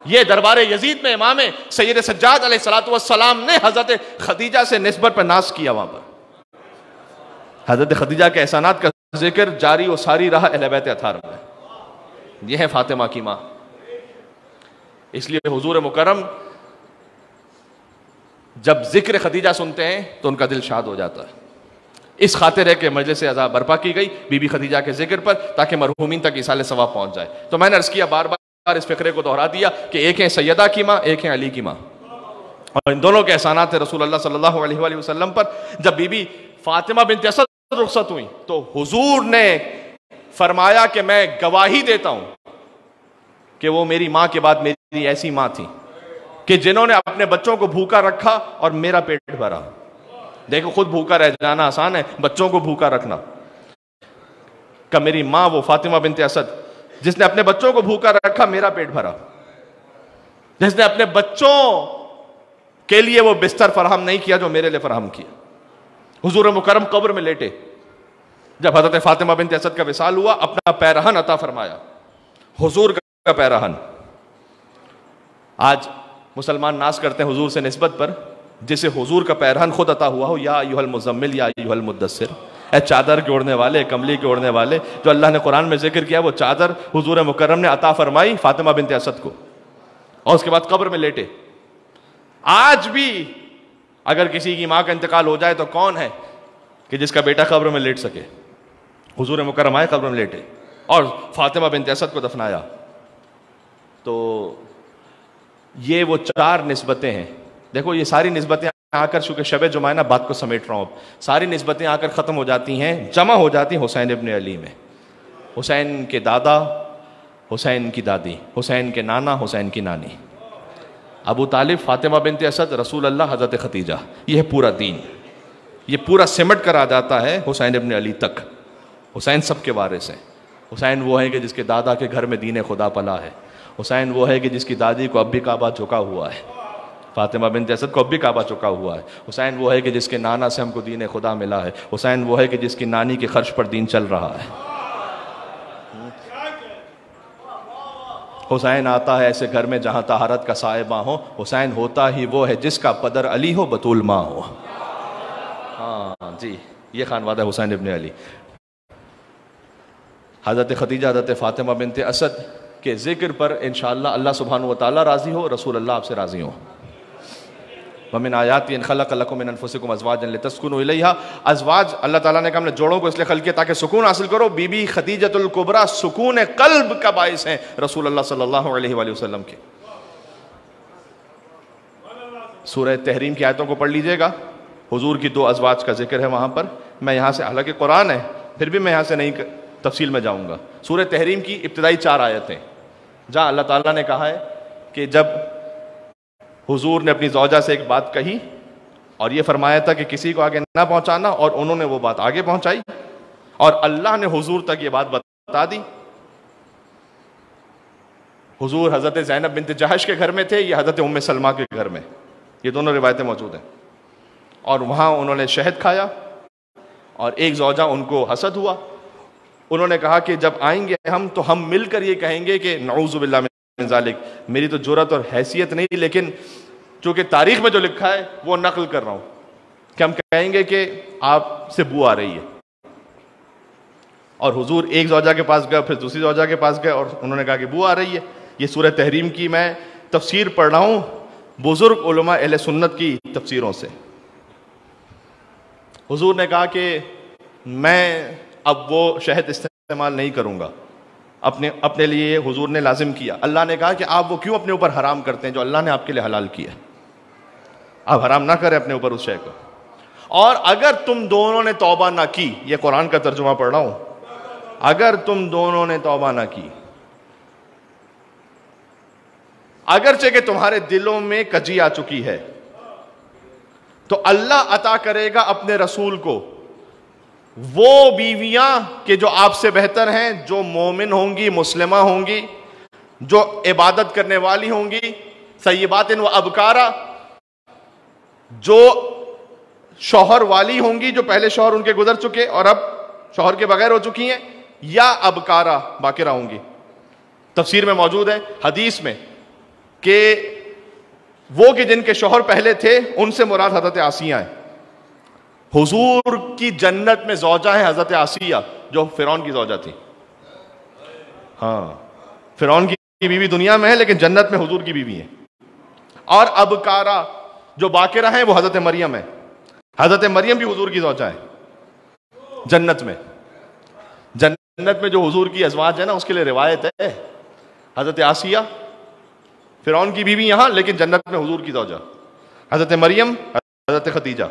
[SPEAKER 1] یہ دربار یزید میں امام سید سجاد علیہ السلام نے حضرت خدیجہ سے نسبت پر ناز کیا. وہاں پر حضرت خدیجہ کے احسانات کا ذکر جاری و ساری رہا اہل بیت اطہار میں. یہ ہے فاطمہ کی ماں. اس لیے حضور مکرم جب ذکر خدیجہ سنتے ہیں تو ان کا دل شاد ہو جاتا ہے. اس خاطر ہے کہ مجلس عزا برپا کی گئی بی بی خدیجہ کے ذکر پر تاکہ مرحومین تک ایصال ثواب پہنچ جائے. تو میں نے عرض کیا بار بار اس فقرے کو دہرا دیا کہ ایک ہیں سیدہ کی ماں، ایک ہیں علی کی ماں، اور ان دونوں کے احسانات ہیں رسول اللہ صلی اللہ علیہ وآلہ وسلم پر. جب بی بی فاطمہ بنت اسد رخصت ہوئی تو حضور نے فرمایا کہ میں گواہی دیتا ہوں کہ وہ میری ماں کے بعد میری ایسی ماں تھی کہ جنہوں نے اپنے بچوں کو بھوکا رکھا اور میرا پیٹ بھرا. دیکھو خود بھوکا رہ جانا آسان ہے، بچوں کو بھوکا رکھنا. کہ میری ماں وہ فاطمہ بنت اسد جس نے اپنے بچوں کو بھوکا رکھا، میرا پیٹ بھرا، جس نے اپنے بچوں کے لیے وہ بستر فراہم نہیں کیا جو میرے لیے فراہم کیا. حضور مکرم قبر میں لیٹے، جب حضرت فاطمہ بنت اسد کا وصال ہوا اپنا پیرہن عطا فرمایا، حضور کا پیرہن. آج مسلمان ناز کرتے ہیں حضور سے نسبت پر، جسے حضور کا پیرہن خود عطا ہوا ہو، یا ایھا المزمل یا ایھا المدثر، اے چادر کے اوڑھنے والے، کملی کے اوڑھنے والے. جو اللہ نے قرآن میں ذکر کیا وہ چادر حضور مکرم نے عطا فرمائی فاطمہ بنت اسد کو، اور اس کے بعد قبر میں لیٹے. آج بھی اگر کسی کی ماں کا انتقال ہو جائے تو کون ہے کہ جس کا بیٹا قبر میں لیٹ سکے؟ حضور مکرم آئے، قبر میں لیٹے اور فاطمہ بنت اسد کو دفنایا. تو یہ وہ 4 نسبتیں ہیں. دیکھو یہ ساری نسبتیں آ کر، چونکہ شب جمعہ نا بات کو سمیٹ رہا ہوں، ساری نسبتیں آ کر ختم ہو جاتی ہیں، جمع ہو جاتی ہیں حسین ابن علی میں. حسین کے دادا، حسین کی دادی، حسین کے نانا، حسین کی نانی، ابو طالب، فاطمہ بنت اسد، رسول اللہ، حضرت خدیجہ. یہ ہے پورا دین، یہ پورا سمٹ کر آ جاتا ہے حسین ابن علی تک. حسین سب کے وارث ہیں. حسین وہ ہے کہ جس کے دادا کے گھر میں دین خدا پلا ہے. حسین وہ ہے کہ جس کی دادی کو اب بھی کعبہ چکا ہوا ہے، فاطمہ بنت اسد کو اب بھی کعبہ چکا ہوا ہے. حسین وہ ہے کہ جس کے نانا سے ہم کو دین خدا ملا ہے. حسین وہ ہے کہ جس کی نانی کے خرچ پر دین چل رہا ہے. حسین آتا ہے ایسے گھر میں جہاں طہارت کا صاحبہ ہو. حسین ہوتا ہی وہ ہے جس کا پدر علی ہو، بطول ماں ہو. ہاں جی، یہ خانوادہ حسین ابن علی. حضرت خدیجہ، حضرت فاطمہ بنت اسد کے ذکر پر انشاءاللہ اللہ سبحانہ و تعالیٰ راضی ہو، رسول اللہ آپ سے راضی ہو. وَمِنْ آیَاتِهِ أَنْ خَلَقَ لَكُم مِّنْ أَنفُسِكُمْ أَزْوَاجًا لِتَسْكُنُوا إِلَيْهَا. ازواج اللہ تعالیٰ نے کہا ہم نے جوڑوں کو اس لیے خلق کیا تاکہ سکون حاصل کرو. بی بی خدیجۃ الکبریٰ سکون قلب کا باعث ہیں رسول اللہ صلی اللہ علیہ وآلہ وسلم کے. سورہ تحریم کی آیتوں کو پڑھ لیجئے گا، حضور کی 2 ازواج کا ذکر ہے وہاں پر. میں یہاں سے، حالانکہ قرآن ہے پھر بھی میں یہاں سے نہیں تفصیل میں جاؤں گا. سورہ تحریم کی ابتدائی 4 آیتیں جہاں اللہ تعالیٰ نے کہا ہے کہ جب حضور نے اپنی زوجہ سے ایک بات کہی اور یہ فرمایا تھا کہ کسی کو آگے نہ پہنچانا، اور انہوں نے وہ بات آگے پہنچائی اور اللہ نے حضور تک یہ بات بتا دی. حضور حضرت زینب بنت جہش کے گھر میں تھے، یہ حضرت ام سلمہ کے گھر میں، یہ دونوں روایتیں موجود ہیں. اور وہاں انہوں نے شہد کھایا اور ایک زوجہ ان کو حسد ہوا. انہوں نے کہا کہ جب آئیں گے ہم تو ہم مل کر یہ کہیں گے کہ نعوذ باللہ من ذالک. میری تو جرأت اور حیثیت نہیں، لیکن چونکہ تاریخ میں جو لکھا ہے وہ نقل کر رہا ہوں کہ ہم کہیں گے کہ آپ سے بو آ رہی ہے. اور حضور ایک زوجہ کے پاس گئے، پھر دوسری زوجہ کے پاس گئے اور انہوں نے کہا کہ بو آ رہی ہے. یہ سورہ تحریم کی میں تفسیر پڑھ رہا ہوں بزرگ علماء اہل سنت کی تفسیروں سے. حضور نے کہا کہ میں اب وہ شہد استعمال نہیں کروں گا اپنے لیے. حضور نے لازم کیا. اللہ نے کہا کہ آپ وہ کیوں اپنے اوپر حرام کرتے ہیں جو اللہ نے آپ کے لیے حلال کیا؟ آپ حرام نہ کریں اپنے اوپر اس شے کو. اور اگر تم دونوں نے توبہ نہ کی، یہ قرآن کا ترجمہ پڑھ رہا ہوں، اگر تم دونوں نے توبہ نہ کی اگرچہ کہ تمہارے دلوں میں کجی آ چکی ہے، تو اللہ عطا کرے گا اپنے رسول کو وہ بیویاں کہ جو آپ سے بہتر ہیں، جو مومن ہوں گی، مسلمہ ہوں گی، جو عبادت کرنے والی ہوں گی، سیبات و ابکارا، جو شوہر والی ہوں گی، جو پہلے شوہر ان کے گزر چکے اور اب شوہر کے بغیر ہو چکی ہیں، یا ابکارا باقرہ ہوں گی۔ تفسیر میں موجود ہے، حدیث میں، کہ وہ کہ جن کے شوہر پہلے تھے ان سے مراد حضرت آسیہ ہیں۔ حضور کی جنت میں زوجہ ہیں حضرت آسیہ جو فرعون کی زوجہ تھی۔ ہاں، فرعون کی بیوی دنیا میں ہے لیکن جنت میں حضور کی بیوی ہے۔ اور ابکارا جو باقرہ ہیں وہ حضرت مریم ہے۔ حضرت مریم بھی حضور کی زوجہ ہے جنت میں۔ جنت میں جو حضور کی ازواج ہے نا، اس کے لیے روایت ہے، حضرت آسیہ فرعون کی بیوی یہاں، لیکن جنت میں حضور کی زوجہ، حضرت مریم، حضرت خدیجہ،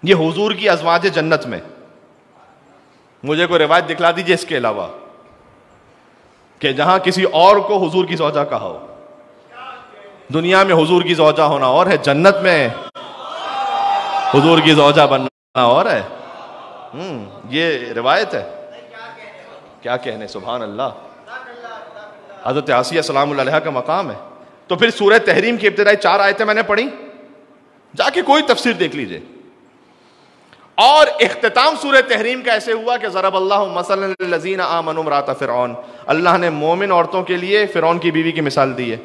[SPEAKER 1] یہ حضور کی ازواج جنت میں۔ مجھے کوئی روایت دکھلا دیجئے اس کے علاوہ کہ جہاں کسی اور کو حضور کی زوجہ کہا ہو۔ دنیا میں حضور کی زوجہ ہونا اور ہے، جنت میں حضور کی زوجہ بننا اور ہے۔ یہ روایت ہے، کیا کہنے، سبحان اللہ۔ حضرت آسیہ سلام اللہ علیہا کا مقام ہے۔ تو پھر سورہ تحریم کی ابتدائی 4 آیتیں میں نے پڑھی، جا کے کوئی تفسیر دیکھ لیجئے۔ اور اختتام سورہ تحریم کا ایسے ہوا کہ ضرب اللہ مثلا للذین آمنوا امرأۃ فرعون، اللہ نے مومن عورتوں کے لیے فرعون کی بیوی کی مثال دی ہے۔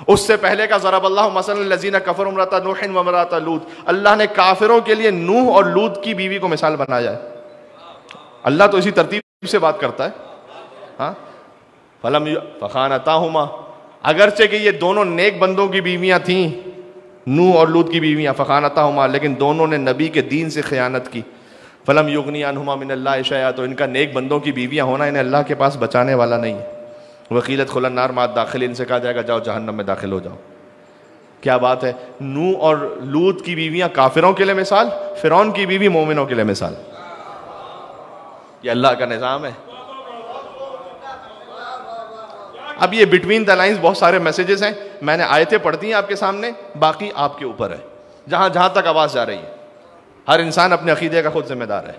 [SPEAKER 1] اس سے پہلے کا ضرب اللہ مثلا للذین کفروا امرأۃ نوح وامرأۃ لوط، اللہ نے کافروں کے لیے نوح اور لوط کی بیوی کو مثال بنایا ہے۔ اللہ تو اسی ترتیب سے بات کرتا ہے۔ ہاں، فخانتاہما، اگرچہ کہ یہ دونوں نیک بندوں کی بیویاں تھیں، نوح اور لوط کی بیویاں، فخانتاہما، لیکن دونوں نے نبی کے دین سے خیانت کی۔ فلم یغنی عنہما من اللہ شیئا، تو ان کا نیک بندوں کی بیویاں ہونا انہیں اللہ کے پاس بچانے والا نہیں ہے۔ وقیلت ادخلوا النار مع الداخلین، ان سے کہا جائے گا جاؤ جہنم میں داخل ہو جاؤ۔ کیا بات ہے، نوح اور لوط کی بیویاں کافروں کے لیے مثال، فرعون کی بیوی مومنوں کے لیے مثال۔ یہ اللہ کا نظام ہے۔ اب یہ بٹوین دا لائنز بہت سارے میسیجز ہیں، میں نے آیتیں پڑھتی ہیں آپ کے سامنے، باقی آپ کے اوپر ہے، جہاں تک آواز جا رہی ہے۔ ہر انسان اپنے عقیدے کا خود ذمہ دار ہے۔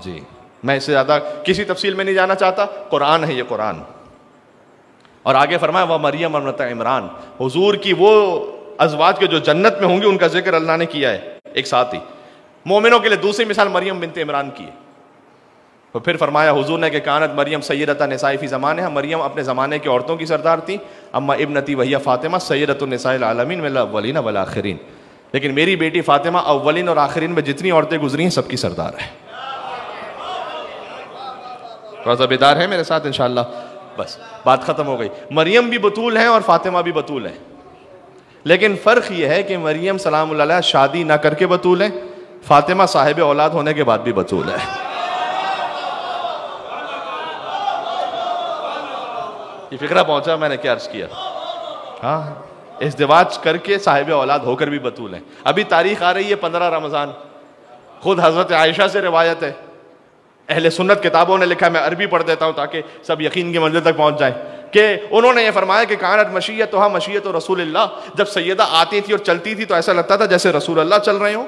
[SPEAKER 1] جی، میں اس سے زیادہ کسی تفصیل میں نہیں جانا چاہتا، قرآن ہے یہ قرآن۔ اور آگے فرمایا وہ مریم ابنۃ عمران، حضور کی وہ ازواج کے جو جنت میں ہوں گی ان کا ذکر اللہ نے کیا ہے ایک ساتھ ہی۔ مومنوں کے لیے دوسری مثال مریم بنت عمران کی ہے۔ تو پھر فرمایا حضور نے کہ کانت مریم سیدۃ النساء فی زمانہا، مریم اپنے زمانے کی عورتوں کی سردار تھی۔ اما ابنتی وہی فاطمہ سیدۃ النساء العالمین من الاولین والآخرین، لیکن میری بیٹی فاطمہ اولین اور آخرین میں جتنی عورتیں گزری ہیں سب کی سردار ہے۔ روزہ بیدار ہے میرے ساتھ انشاءاللہ؟ بس بات ختم ہو گئی۔ مریم بھی بطول ہیں اور فاطمہ بھی بطول ہیں، لیکن فرق یہ ہے کہ مریم سلام اللہ علیہا شادی نہ کر کے بطول ہیں، فاطمہ صاحب اولاد ہونے کے بعد بھی بطول ہے۔ یہ فکرہ پہنچا میں نے کیا عرض کیا؟ ہاں، ازدواج کر کے صاحب اولاد ہو کر بھی بطول ہیں۔ ابھی تاریخ آ رہی ہے 15 رمضان، خود حضرت عائشہ سے روایت ہے، اہل سنت کتابوں نے لکھا ہے، میں عربی پڑھ دیتا ہوں تاکہ سب یقین کی منزل تک پہنچ جائیں، کہ انہوں نے یہ فرمایا کہ کانت مشیتھا مشیت رسول اللہ، جب سیدہ آتی تھی اور چلتی تھی تو ایسا لگتا تھا جیسے رسول اللہ چل رہے ہوں۔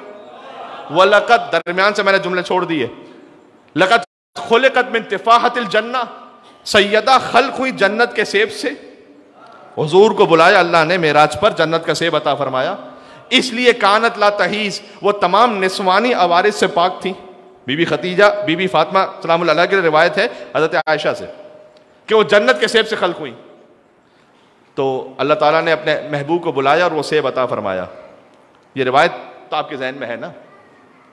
[SPEAKER 1] وَلَقَدْ، درمیان سے میں نے جملے چھوڑ دیے، لَقَدْ خُلِقَتْ مِن تِفَاحَةِ الْجَنَّةِ، سیدہ خلق ہوئی جنت کے سیب سے۔ حضور کو بلایا اللہ نے معراج پر، جنت کا سیب عطا فرمایا، اس لیے کانت لا تحیز، وہ تمام نسوانی عوارض سے پاک تھیں۔ بی بی خدیجہ، بی بی فاطمہ سلام اللہ علیہ کی روایت ہے حضرت عائشہ سے کہ وہ جنت کے سیب سے خلق ہوئی۔ تو اللہ تعالیٰ نے اپنے محبوب کو بلایا اور وہ سیب عطا فرمایا۔ یہ روایت تو آپ کے ذہن میں ہے نا،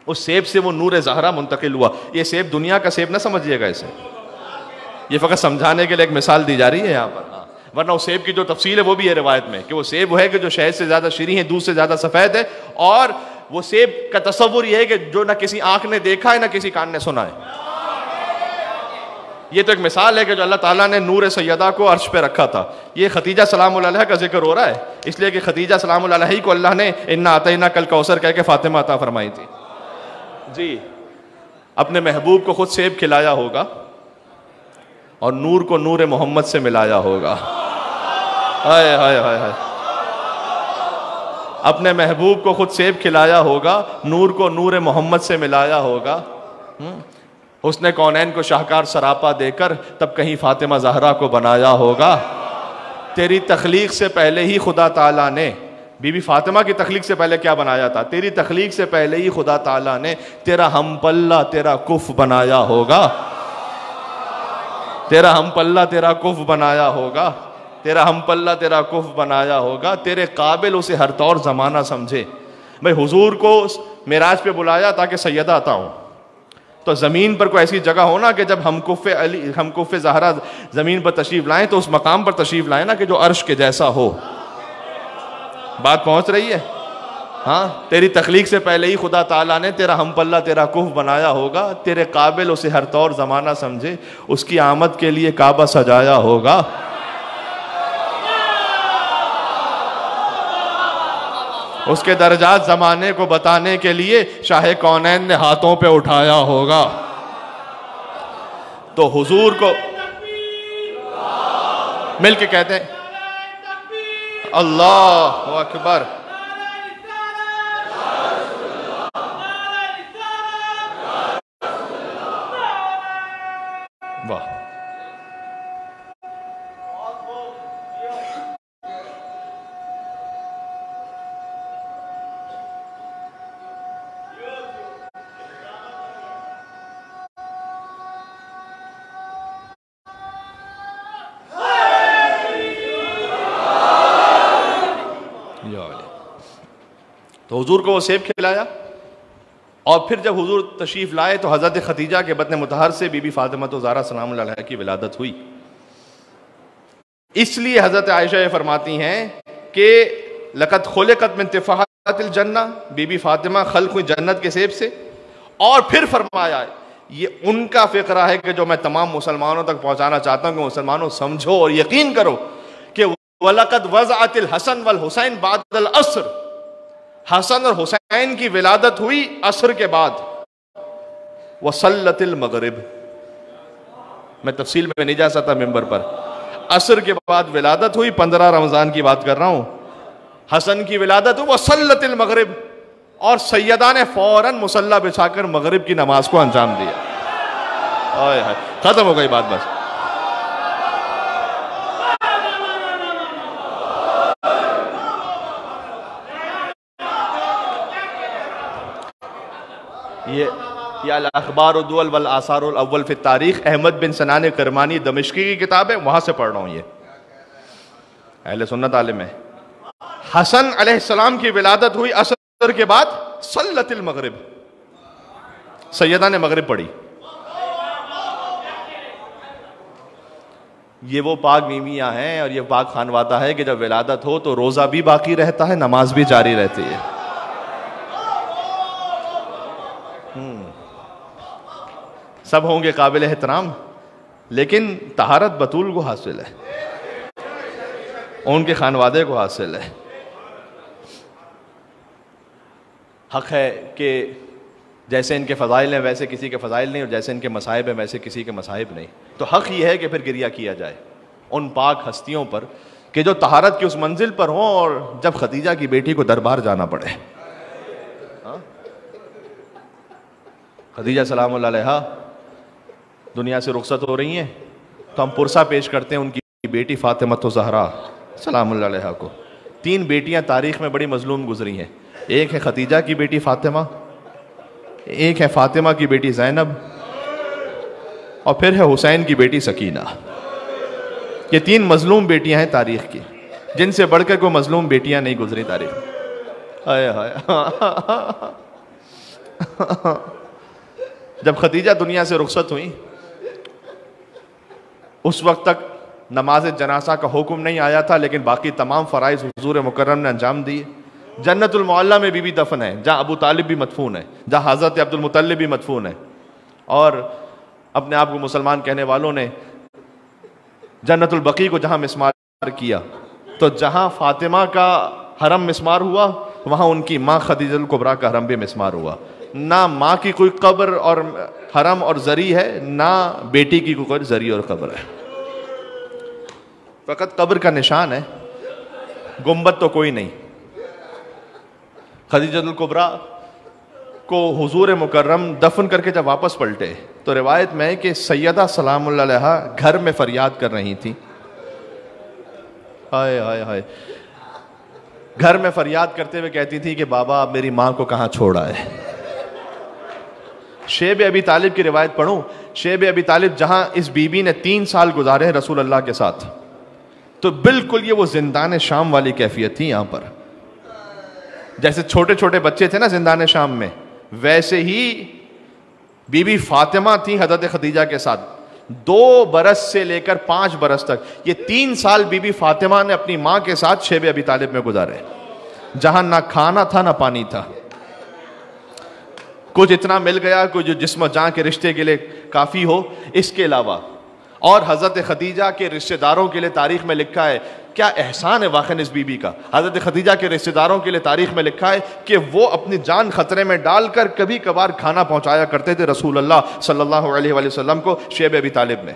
[SPEAKER 1] اس سیب سے وہ نور زہرا منتقل ہوا۔ یہ سیب دنیا کا سیب نہ سمجھیے گا اسے، یہ فقط سمجھانے کے لیے ایک مثال دی جا رہی ہے یہاں پر، ورنہ اس سیب کی جو تفصیل ہے وہ بھی ہے روایت میں، کہ وہ سیب وہ ہے کہ جو شہد سے زیادہ شیریں ہے، دودھ سے زیادہ سفید ہے، اور وہ سیب کا تصور یہ ہے کہ جو نہ کسی آنکھ نے دیکھا ہے نہ کسی کان نے سنا ہے۔ یہ تو ایک مثال ہے کہ جو اللہ تعالیٰ نے نور سیدہ کو عرش پہ رکھا تھا۔ یہ خدیجہ سلام اللہ علیہ کا ذکر ہو رہا ہے اس لیے کہ خدیجہ سلام اللہ علیہ کو اللہ نے انا اعطیناک الکوثر کہہ کے فاطمہ عطا فرمائی تھی۔ جی، اپنے محبوب کو خود سیب کھلایا ہوگا اور نور کو نور محمد سے ملایا ہوگا۔ ہائے ہائے ہائے ہائے، اپنے محبوب کو خود سیب کھلایا ہوگا، نور کو نور محمد سے ملایا ہوگا، حسن کونین کو شاہکار سراپا دے کر تب کہیں فاطمہ زہرا کو بنایا ہوگا۔ تیری تخلیق سے پہلے ہی خدا تعالیٰ نے، بی بی فاطمہ کی تخلیق سے پہلے کیا بنایا تھا؟ تیری تخلیق سے پہلے ہی خدا تعالیٰ نے تیرا ہم پلہ تیرا کف بنایا ہوگا، تیرا ہم پلہ تیرا کف بنایا ہوگا، تیرا ہم پلہ تیرا کف بنایا ہوگا، تیرے قابل اسے ہر طور زمانہ سمجھے۔ بھئی حضور کو معراج پہ بلایا تاکہ سیدہ عطا ہوں، تو زمین پر کوئی ایسی جگہ ہونا کہ جب ہم کف زہرا زمین پر تشریف لائیں تو اس مقام پر تشریف لائیں نا کہ جو عرش کے جیسا ہو۔ بات پہنچ رہی ہے؟ ہاں، تیری تخلیق سے پہلے ہی خدا تعالیٰ نے تیرا ہم پلہ تیرا کف بنایا ہوگا، تیرے قابل اسے ہر طور زمانہ سمجھے، اس کی آمد کے لیے کعبہ سجایا ہوگا۔ اس کے درجات زمانے کو بتانے کے لیے شاہ کونین نے ہاتھوں پہ اٹھایا ہوگا۔ تو حضور کو مل کے کہتے ہیں اللہ اکبر، واہ، تو حضور کو وہ سیب کھلایا، اور پھر جب حضور تشریف لائے تو حضرت خدیجہ کے بطن مطہر سے بی بی فاطمہ زہرا سلام اللہ علیہا کی ولادت ہوئی۔ اس لیے حضرت عائشہ یہ فرماتی ہیں کہ لقد خلقت من تفاحات الجنہ، بی بی فاطمہ خلق ہوئی جنت کے سیب سے، اور پھر فرمایا یہ ان کا فقرہ ہے کہ جو میں تمام مسلمانوں تک پہنچانا چاہتا ہوں کہ مسلمانوں سمجھو اور یقین کرو کہ وَلَقَدْ وَضَعَتِ الْحَسَنُ وَالْحُسَيْنُ بَعْدَ الْعَصْرِ، حسن اور حسین کی ولادت ہوئی عصر کے بعد۔ وَصَلَّتِ الْمَغْرِبِ، میں تفصیل میں نہیں جا سکتا ممبر پر، عصر کے بعد ولادت ہوئی، 15 رمضان کی بات کر رہا ہوں، حسن کی ولادت ہوئی، وَصَلَّتِ الْمَغْرِبِ، اور سیدہ نے فوراً مصلی بچھا کر مغرب کی نماز کو انجام دیا۔ ختم ہو گئی بات بس۔ یہ الاخبار الدول والآثار الاول فی التاریخ، احمد بن سنان کرمانی دمشقی کی کتاب ہے، وہاں سے پڑھ رہا ہوں، یہ اہل سنت عالم ہے۔ حسن علیہ السلام کی ولادت ہوئی عصر کے بعد، صلت المغرب، سیدہ نے مغرب پڑھی۔ یہ وہ پاک بیویاں ہیں اور یہ پاک خانوادہ ہے کہ جب ولادت ہو تو روزہ بھی باقی رہتا ہے، نماز بھی جاری رہتی ہے۔ سب ہوں گے قابل احترام، لیکن طہارت بطول کو حاصل ہے، ان کے خانوادے کو حاصل ہے۔ حق ہے کہ جیسے ان کے فضائل ہیں ویسے کسی کے فضائل نہیں، اور جیسے ان کے مصائب ہیں ویسے کسی کے مصائب نہیں، تو حق یہ ہے کہ پھر گریہ کیا جائے ان پاک ہستیوں پر کہ جو طہارت کی اس منزل پر ہوں، اور جب خدیجہ کی بیٹی کو دربار جانا پڑے۔ خدیجہ سلام اللہ علیہا دنیا سے رخصت ہو رہی ہیں تو ہم پرسہ پیش کرتے ہیں ان کی بیٹی فاطمہ زہرا سلام اللہ علیہا کو۔ 3 بیٹیاں تاریخ میں بڑی مظلوم گزری ہیں، ایک ہے خدیجہ کی بیٹی فاطمہ، ایک ہے فاطمہ کی بیٹی زینب، اور پھر ہے حسین کی بیٹی سکینہ۔ یہ 3 مظلوم بیٹیاں ہیں تاریخ کی، جن سے بڑھ کر کوئی مظلوم بیٹیاں نہیں گزری تاریخ میں۔ ہائے ہائے جب خدیجہ دنیا سے رخصت ہوئی اس وقت تک نماز جنازہ کا حکم نہیں آیا تھا، لیکن باقی تمام فرائض حضور مکرم نے انجام دیے۔ جنت المعلیٰ میں بی دفن ہے، جہاں ابو طالب بھی مدفون ہے، جہاں حضرت عبد المطلب بھی مدفون ہے، اور اپنے آپ کو مسلمان کہنے والوں نے جنت البقیع کو جہاں مسمار کیا، تو جہاں فاطمہ کا حرم مسمار ہوا وہاں ان کی ماں خدیجہ الکبریٰ کا حرم بھی مسمار ہوا۔ نہ ماں کی کوئی قبر اور حرم اور زری ہے، نہ بیٹی کی کوئی زری اور قبر ہے، فقط قبر کا نشان ہے۔ گنبد تو کوئی نہیں. خدیجہ الکبریٰ کو حضور مکرم دفن کر کے جب واپس پلٹے تو روایت میں ہے کہ سیدہ سلام اللہ علیہا گھر میں فریاد کر رہی تھی. ہائے ہائے ہائے. گھر میں فریاد کرتے ہوئے کہتی تھی کہ بابا آپ میری ماں کو کہاں چھوڑا ہے. شیب ابی طالب کی روایت پڑھوں. شیب ابی طالب جہاں اس بی بی نے 3 سال گزارے رسول اللہ کے ساتھ, تو بالکل یہ وہ زندان شام والی کیفیت تھی. یہاں پر جیسے چھوٹے چھوٹے بچے تھے نا زندان شام میں, ویسے ہی بی بی فاطمہ تھی حضرت خدیجہ کے ساتھ 2 برس سے لے کر 5 برس تک. یہ 3 سال بی بی فاطمہ نے اپنی ماں کے ساتھ شیب ابی طالب میں گزارے, جہاں نہ کھانا تھا نہ پانی تھا. کچھ اتنا مل گیا کچھ جو جسم و جان کے رشتے کے لیے کافی ہو. اس کے علاوہ اور حضرت خدیجہ کے رشتہ داروں کے لیے تاریخ میں لکھا ہے, کیا احسان ہے واقعاً اس بی بی کا. حضرت خدیجہ کے رشتہ داروں کے لیے تاریخ میں لکھا ہے کہ وہ اپنی جان خطرے میں ڈال کر کبھی کبھار کھانا پہنچایا کرتے تھے رسول اللہ صلی اللہ علیہ وآلہ وسلم کو شیب ابی طالب میں.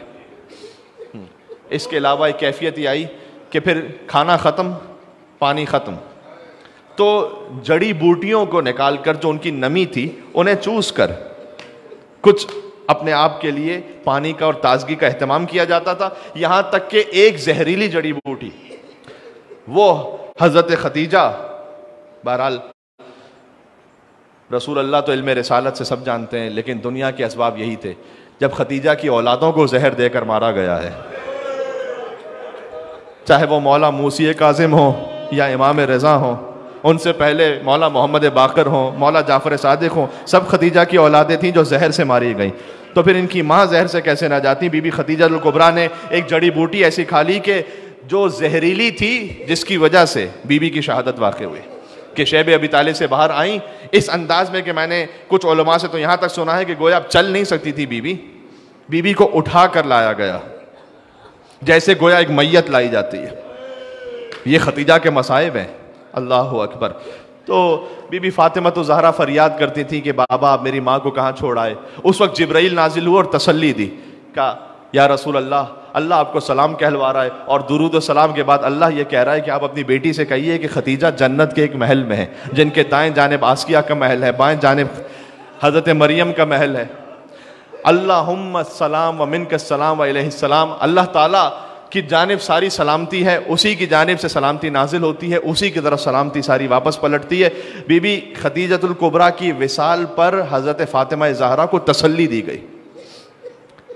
[SPEAKER 1] اس کے علاوہ ایک کیفیت یہ آئی کہ پھر کھانا ختم پانی ختم, تو جڑی بوٹیوں کو نکال کر جو ان کی نمی تھی انہیں چوس کر کچھ اپنے آپ کے لیے پانی کا اور تازگی کا اہتمام کیا جاتا تھا. یہاں تک کہ ایک زہریلی جڑی بوٹی وہ حضرت خدیجہ, بہرحال رسول اللہ تو علم رسالت سے سب جانتے ہیں, لیکن دنیا کے اسباب یہی تھے. جب خدیجہ کی اولادوں کو زہر دے کر مارا گیا ہے, چاہے وہ مولا موسی کاظم ہو یا امام رضا ہو, ان سے پہلے مولا محمد باقر ہوں, مولا جعفر صادق ہوں, سب خدیجہ کی اولادیں تھیں جو زہر سے ماری گئیں. تو پھر ان کی ماں زہر سے کیسے نہ جاتی. بی بی خدیجہ الکبریٰ نے ایک جڑی بوٹی ایسی کھا لی کہ جو زہریلی تھی, جس کی وجہ سے بی بی کی شہادت واقع ہوئی کہ شیب ابی طالب سے باہر آئیں اس انداز میں کہ میں نے کچھ علماء سے تو یہاں تک سنا ہے کہ گویا اب چل نہیں سکتی تھی بی بی کو اٹھا کر لایا گیا جیسے گویا ایک میت لائی جاتی ہے. یہ خدیجہ کے مصائب ہیں. اللہ اکبر. تو بی بی فاطمہ تو زہرا فریاد کرتی تھی کہ بابا آپ میری ماں کو کہاں چھوڑ آئے. اس وقت جبرائیل نازل ہوا اور تسلی دی, کہا یا رسول اللہ, اللہ آپ کو سلام کہلوا رہا ہے, اور درود و سلام کے بعد اللہ یہ کہہ رہا ہے کہ آپ اپنی بیٹی سے کہیے کہ خدیجہ جنت کے ایک محل میں ہے, جن کے دائیں جانب آسیہ کا محل ہے, بائیں جانب حضرت مریم کا محل ہے. اللہم السلام و منک السلام و علیہ السلام. اللہ تعالیٰ کی جانب ساری سلامتی ہے, اسی کی جانب سے سلامتی نازل ہوتی ہے, اسی کی طرف سلامتی ساری واپس پلٹتی ہے. بی بی خدیجہ الکبریٰ کی وصال پر حضرت فاطمہ زہرا کو تسلی دی گئی.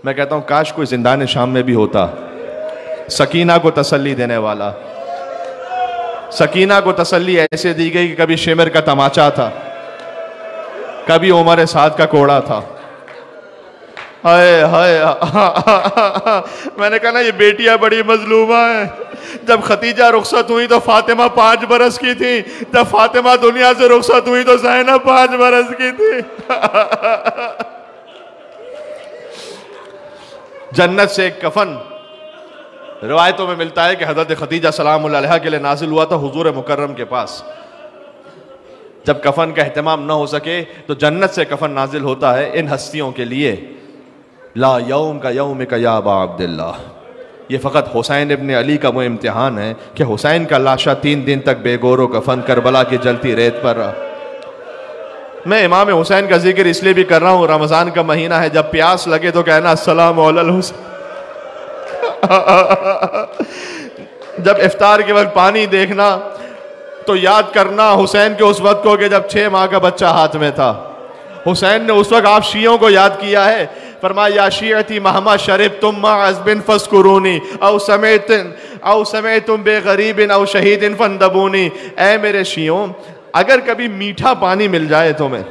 [SPEAKER 1] میں کہتا ہوں کاش کوئی زندان شام میں بھی ہوتا, سکینہ کو تسلی دینے والا. سکینہ کو تسلی ایسے دی گئی کہ کبھی شمر کا تماچا تھا, کبھی عمر سعد کا کوڑا تھا. ہائے ہائے. میں نے کہا نا یہ بیٹیاں بڑی مظلومہ ہیں. جب خدیجہ رخصت ہوئی تو فاطمہ 5 برس کی تھی, جب فاطمہ دنیا سے رخصت ہوئی تو زینب 5 برس کی تھی. جنت سے ایک کفن روایتوں میں ملتا ہے کہ حضرت خدیجہ سلام اللہ علیہا کے لیے نازل ہوا تھا حضور مکرم کے پاس. جب کفن کا اہتمام نہ ہو سکے تو جنت سے کفن نازل ہوتا ہے ان ہستیوں کے لیے. لا یوم کا یوم کا یا ابا عبداللہ. یہ فقط حسین ابن علی کا وہ امتحان ہے کہ حسین کا لاشا 3 دن تک بے گور و کفن کربلا کی جلتی ریت پر رہا. میں امام حسین کا ذکر اس لیے بھی کر رہا ہوں, رمضان کا مہینہ ہے, جب پیاس لگے تو کہنا السلام علی الحسین. جب افطار کے وقت پانی دیکھنا تو یاد کرنا حسین کے اس وقت کو کہ جب 6 ماہ کا بچہ ہاتھ میں تھا. حسین نے اس وقت آپ شیعوں کو یاد کیا ہے, فرمایا یا شیعتی مہما شربتم ما عذب فاذکرونی او سمعتم بے غریب او شہید فاندبونی. اے میرے شیعوں, اگر کبھی میٹھا پانی مل جائے تمہیں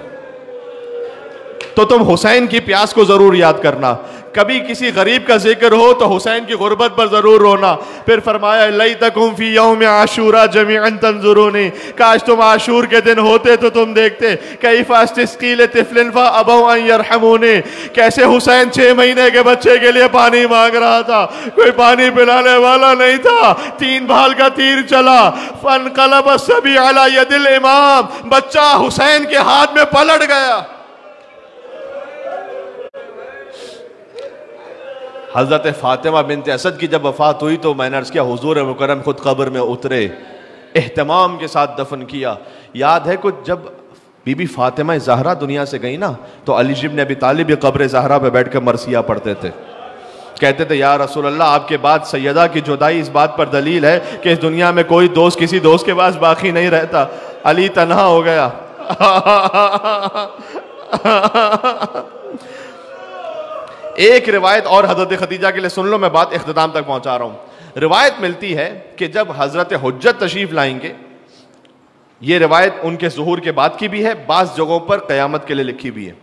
[SPEAKER 1] تو تم حسین کی پیاس کو ضرور یاد کرنا. کبھی کسی غریب کا ذکر ہو تو حسین کی غربت پر ضرور رونا. پھر فرمایا لیتکم فی یوم عاشورا جمیعا تنظرونی, کاش تم عاشور کے دن ہوتے تو تم دیکھتے. کیف استسقی لطفل فابوا ان یرحمونی, کیسے حسین 6 مہینے کے بچے کے لیے پانی مانگ رہا تھا, کوئی پانی پلانے والا نہیں تھا. 3 بھال کا تیر چلا, فانقلب الصبی علی ید الامام, بچہ حسین کے ہاتھ میں پلٹ گیا. حضرت فاطمہ بنت اسد کی جب وفات ہوئی تو میں نے عرض کیا حضور مکرم خود قبر میں اترے. اہتمام کے ساتھ دفن کیا۔ یاد ہے کچھ جب بی بی فاطمہ زہرا دنیا سے گئی نا تو علی بن ابی طالب یہ قبر زہرا پہ بیٹھ کر مرثیہ پڑھتے تھے، کہتے تھے یا رسول اللہ آپ کے بعد سیدہ کی جدائی اس بات پر دلیل ہے کہ اس دنیا میں کوئی دوست کسی دوست کے پاس باقی نہیں رہتا، علی تنہا ہو گیا۔ ایک روایت اور حضرت خدیجہ کے لیے سن لو، میں بات اختتام تک پہنچا رہا ہوں۔ روایت ملتی ہے کہ جب حضرت حجت تشریف لائیں گے، یہ روایت ان کے ظہور کے بعد کی بھی ہے، بعض جگہوں پر قیامت کے لیے لکھی بھی ہے،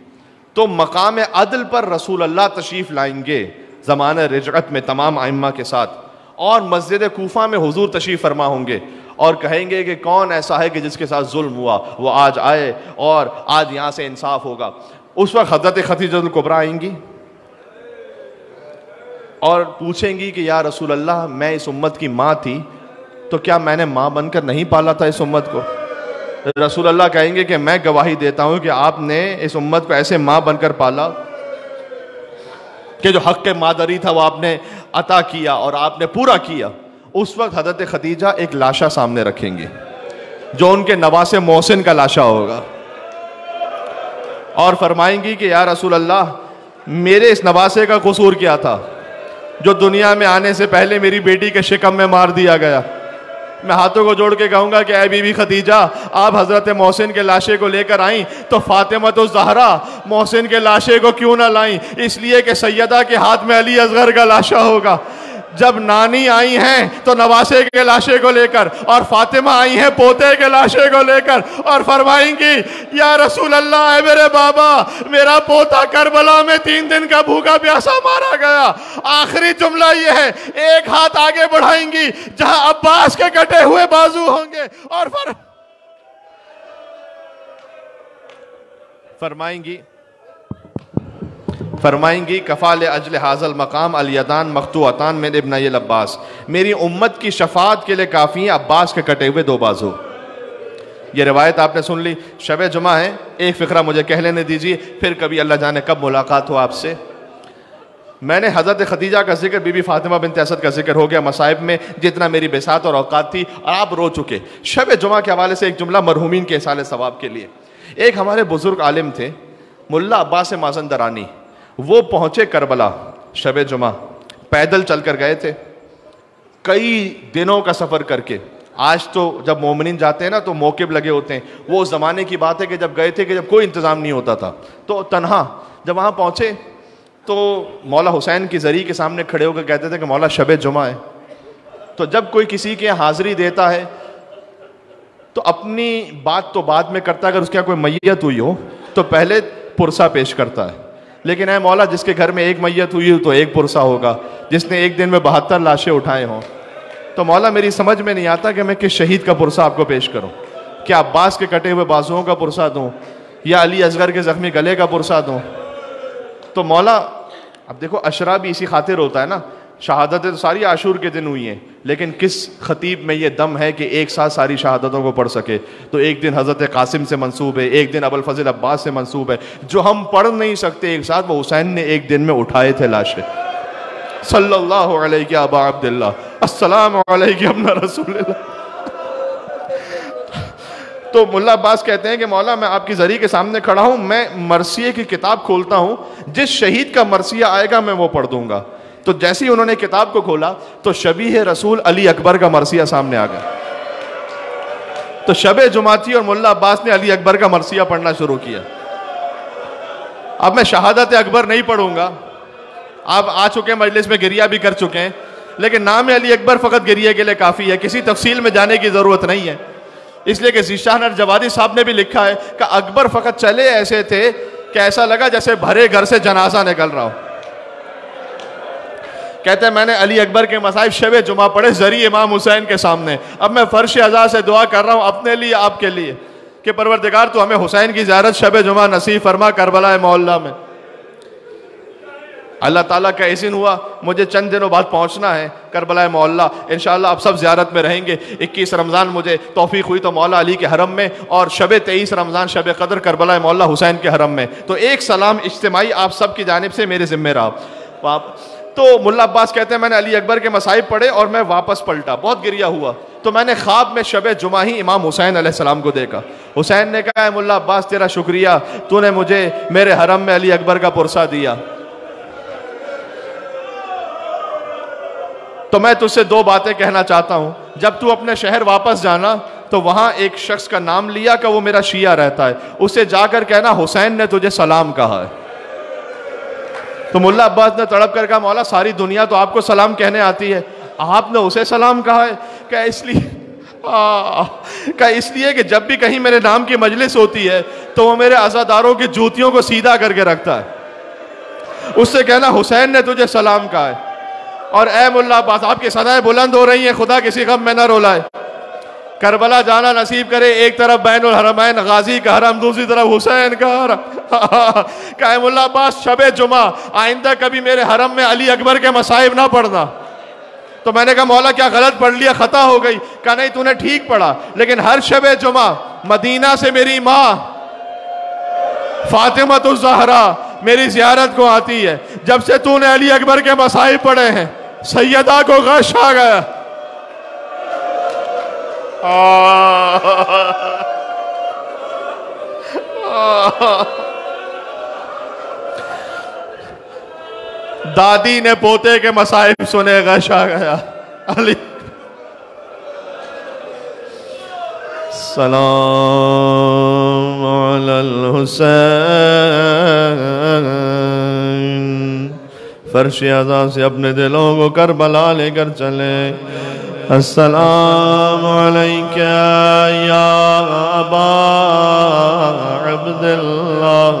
[SPEAKER 1] تو مقام عدل پر رسول اللہ تشریف لائیں گے زمانہ رجعت میں تمام ائمہ کے ساتھ، اور مسجد کوفہ میں حضور تشریف فرما ہوں گے اور کہیں گے کہ کون ایسا ہے کہ جس کے ساتھ ظلم ہوا وہ آج آئے اور آج یہاں سے انصاف ہوگا۔ اس وقت حضرت خدیجہ الکبریٰ آئیں گی اور پوچھیں گی کہ یا رسول اللہ میں اس امت کی ماں تھی تو کیا میں نے ماں بن کر نہیں پالا تھا اس امت کو؟ رسول اللہ کہیں گے کہ میں گواہی دیتا ہوں کہ آپ نے اس امت کو ایسے ماں بن کر پالا کہ جو حق مادری تھا وہ آپ نے عطا کیا اور آپ نے پورا کیا۔ اس وقت حضرت خدیجہ ایک لاشا سامنے رکھیں گے جو ان کے نواسے محسن کا لاشا ہوگا، اور فرمائیں گی کہ یا رسول اللہ میرے اس نواسے کا قصور کیا تھا جو دنیا میں آنے سے پہلے میری بیٹی کے شکم میں مار دیا گیا؟ میں ہاتھوں کو جوڑ کے کہوں گا کہ اے بی بی خدیجہ آپ حضرت محسن کے لاشے کو لے کر آئیں تو فاطمہ الزہرا محسن کے لاشے کو کیوں نہ لائیں؟ اس لیے کہ سیدہ کے ہاتھ میں علی اصغر کا لاشا ہوگا۔ جب نانی آئی ہیں تو نواسے کے لاشے کو لے کر، اور فاطمہ آئی ہیں پوتے کے لاشے کو لے کر، اور فرمائیں گی یا رسول اللہ اے میرے بابا میرا پوتا کربلا میں 3 دن کا بھوکا پیاسا مارا گیا۔ آخری جملہ یہ ہے، ایک ہاتھ آگے بڑھائیں گی جہاں عباس کے کٹے ہوئے بازو ہوں گے، اور فرمائیں گی کفال اجل حاضل مقام الیدان مقطوعتان من ابنی العباس، میری امت کی شفاعت کے لیے کافی ہیں عباس کے کٹے ہوئے 2 بازو۔ یہ روایت آپ نے سن لی۔ شب جمعہ ہے، ایک فقرہ مجھے کہہ لینے دیجیے، پھر کبھی اللہ جانے کب ملاقات ہو آپ سے۔ میں نے حضرت خدیجہ کا ذکر، بی بی فاطمہ بنت اسد کا ذکر ہو گیا مصائب میں، جتنا میری بساط اور اوقات تھی، اور آپ رو چکے۔ شب جمعہ کے حوالے سے ایک جملہ مرحومین کے احصال ثواب کے لیے۔ ایک ہمارے بزرگ عالم تھے ملا عباس مازندرانی، وہ پہنچے کربلا شب جمعہ، پیدل چل کر گئے تھے کئی دنوں کا سفر کر کے۔ آج تو جب مومنین جاتے ہیں نا تو موقب لگے ہوتے ہیں، وہ زمانے کی بات ہے کہ جب گئے تھے کہ جب کوئی انتظام نہیں ہوتا تھا، تو تنہا جب وہاں پہنچے تو مولا حسین کی زری کے سامنے کھڑے ہو کر کہتے تھے کہ مولا شب جمعہ ہے۔ تو جب کوئی کسی کے حاضری دیتا ہے تو اپنی بات تو بعد میں کرتا ہے، اگر اس کے یہاں کوئی میت ہوئی ہو تو پہلے پرسہ پیش کرتا ہے، لیکن اے مولا جس کے گھر میں ایک میت ہوئی ہو تو ایک پرسہ ہوگا، جس نے ایک دن میں 72 لاشیں اٹھائے ہوں۔ تو مولا میری سمجھ میں نہیں آتا کہ میں کس شہید کا پرسہ آپ کو پیش کروں، کیا عباس کے کٹے ہوئے بازوؤں کا پرسہ دوں یا علی اصغر کے زخمی گلے کا پرسہ دوں؟ تو مولا اب دیکھو عشرہ بھی اسی خاطر ہوتا ہے نا، شہادتیں تو ساری عاشور کے دن ہوئی ہیں، لیکن کس خطیب میں یہ دم ہے کہ ایک ساتھ ساری شہادتوں کو پڑھ سکے؟ تو ایک دن حضرت قاسم سے منسوب ہے، ایک دن ابوالفضل عباس سے منسوب ہے، جو ہم پڑھ نہیں سکتے ایک ساتھ وہ حسین نے ایک دن میں اٹھائے تھے لاشیں۔ صلی اللہ علیہ ابا عبداللہ، السلام علیہ ابن رسول اللہ۔ تو ملا عباس کہتے ہیں کہ مولا میں آپ کی زری کے سامنے کھڑا ہوں، میں مرثیے کی کتاب کھولتا ہوں، جس شہید کا مرثیہ آئے گا میں وہ پڑھ دوں گا۔ تو جیسے ہی انہوں نے کتاب کو کھولا تو شبیہ رسول علی اکبر کا مرثیہ سامنے آ گیا۔ تو شب جمعہ تھی اور ملا عباس نے علی اکبر کا مرثیہ پڑھنا شروع کیا۔ اب میں شہادت اکبر نہیں پڑھوں گا، آپ آ چکے مجلس میں گریہ بھی کر چکے ہیں، لیکن نام علی اکبر فقط گریہ کے لیے کافی ہے، کسی تفصیل میں جانے کی ضرورت نہیں ہے، اس لیے کہ ذیشان الجوادی صاحب نے بھی لکھا ہے کہ اکبر فقط چلے ایسے تھے کہ ایسا لگا جیسے بھرے گھر سے جنازہ نکل رہا ہو۔ کہتے ہیں میں نے علی اکبر کے مصائب شب جمعہ پڑھے زری امام حسین کے سامنے۔ اب میں فرش عزا سے دعا کر رہا ہوں اپنے لیے، آپ کے لیے، کہ پروردگار تو ہمیں حسین کی زیارت شب جمعہ نصیب فرما کربلا معلیٰ میں۔ اللہ تعالیٰ کا اذن ہوا، مجھے چند دنوں بعد پہنچنا ہے کربلا معلیٰ، انشاءاللہ آپ سب زیارت میں رہیں گے۔ 21 رمضان مجھے توفیق ہوئی تو مولا علی کے حرم میں، اور شب 23 رمضان شب قدر کربلا معلیٰ حسین کے حرم میں۔ تو ایک سلام اجتماعی آپ سب کی جانب سے میرے ذمہ رہا۔ تو ملا عباس کہتے ہیں میں نے علی اکبر کے مصائب پڑھے اور میں واپس پلٹا، بہت گریہ ہوا، تو میں نے خواب میں شب جمعہ ہی امام حسین علیہ السلام کو دیکھا. حسین نے کہا اے ملا عباس تیرا شکریہ، تو نے مجھے میرے حرم میں علی اکبر کا پرسہ دیا. تو میں تجھ سے دو باتیں کہنا چاہتا ہوں. جب تو اپنے شہر واپس جانا تو وہاں ایک شخص کا نام لیا کہ وہ میرا شیعہ رہتا ہے، اسے جا کر کہنا حسین نے تجھے سلام کہا ہے. تو ملا عباس نے تڑپ کر کہا مولا ساری دنیا تو آپ کو سلام کہنے آتی ہے، آپ نے اسے سلام کہا ہے؟ کہ اس لیے کہ جب بھی کہیں میرے نام کی مجلس ہوتی ہے تو وہ میرے عزاداروں کی جوتیوں کو سیدھا کر کے رکھتا ہے. اس سے کہنا حسین نے تجھے سلام کہا ہے. اور اے ملا عباس آپ کی صدائیں بلند ہو رہی ہیں، خدا کسی غم میں نہ رولائے. کربلا جانا نصیب کرے، ایک طرف بین الحرمین غازی کا حرم، دوسری طرف حسین کا حرم. کہ اے ملا عباس شب جمعہ آئندہ کبھی میرے حرم میں علی اکبر کے مصائب نہ پڑھنا. تو میں نے کہا مولا کیا غلط پڑھ لیا، خطا ہو گئی؟ کہا نہیں تو نے ٹھیک پڑھا، لیکن ہر شب جمعہ مدینہ سے میری ماں فاطمہ الزہرا میری زیارت کو آتی ہے. جب سے تو نے علی اکبر کے مصائب پڑھے ہیں سیدہ کو غش آ گیا. دادی نے پوتے کے مصائب سنے، غش آ گیا. علی سلام علی الحسین، فرش اعزاز سے اپنے دلوں کو کربلا لے کر چلے. السلام علیکہ یا ابا عبداللہ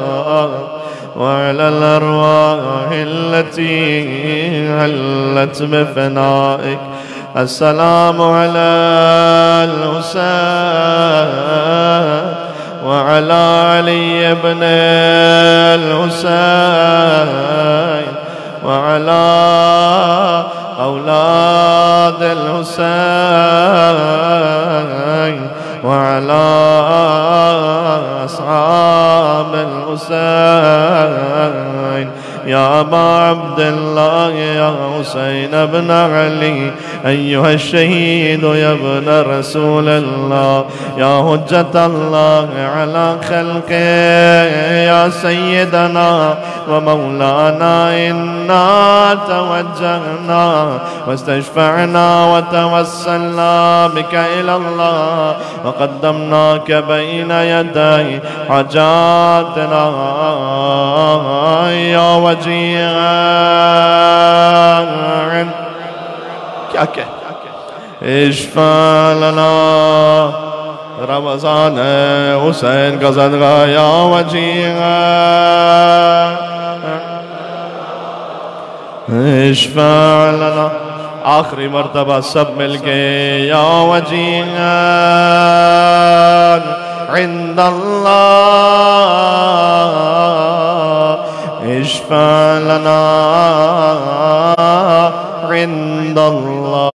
[SPEAKER 1] وعلى الأرواح التي هلت بفنائك. السلام على الحسين وعلى علي بن الحسين وعلى أولاد الحسين وعلى أصحاب الحسين. يا أبا عبد الله يا حسين بن علي أيها الشهيد يا ابن رسول الله يا حجة الله على خلقه يا سيدنا ومولانا إنا توجهنا واستشفعنا وتوسلنا بك إلى الله وقدمناك بين يدي حاجاتنا يا وجيها. کیا اشفع لنا رمضان حسین کا صدقہ یا وجیہا. اشفع لنا آخری مرتبہ سب مل کے یا وجیہا عند اللہ. اشفع لنا عند اللہ.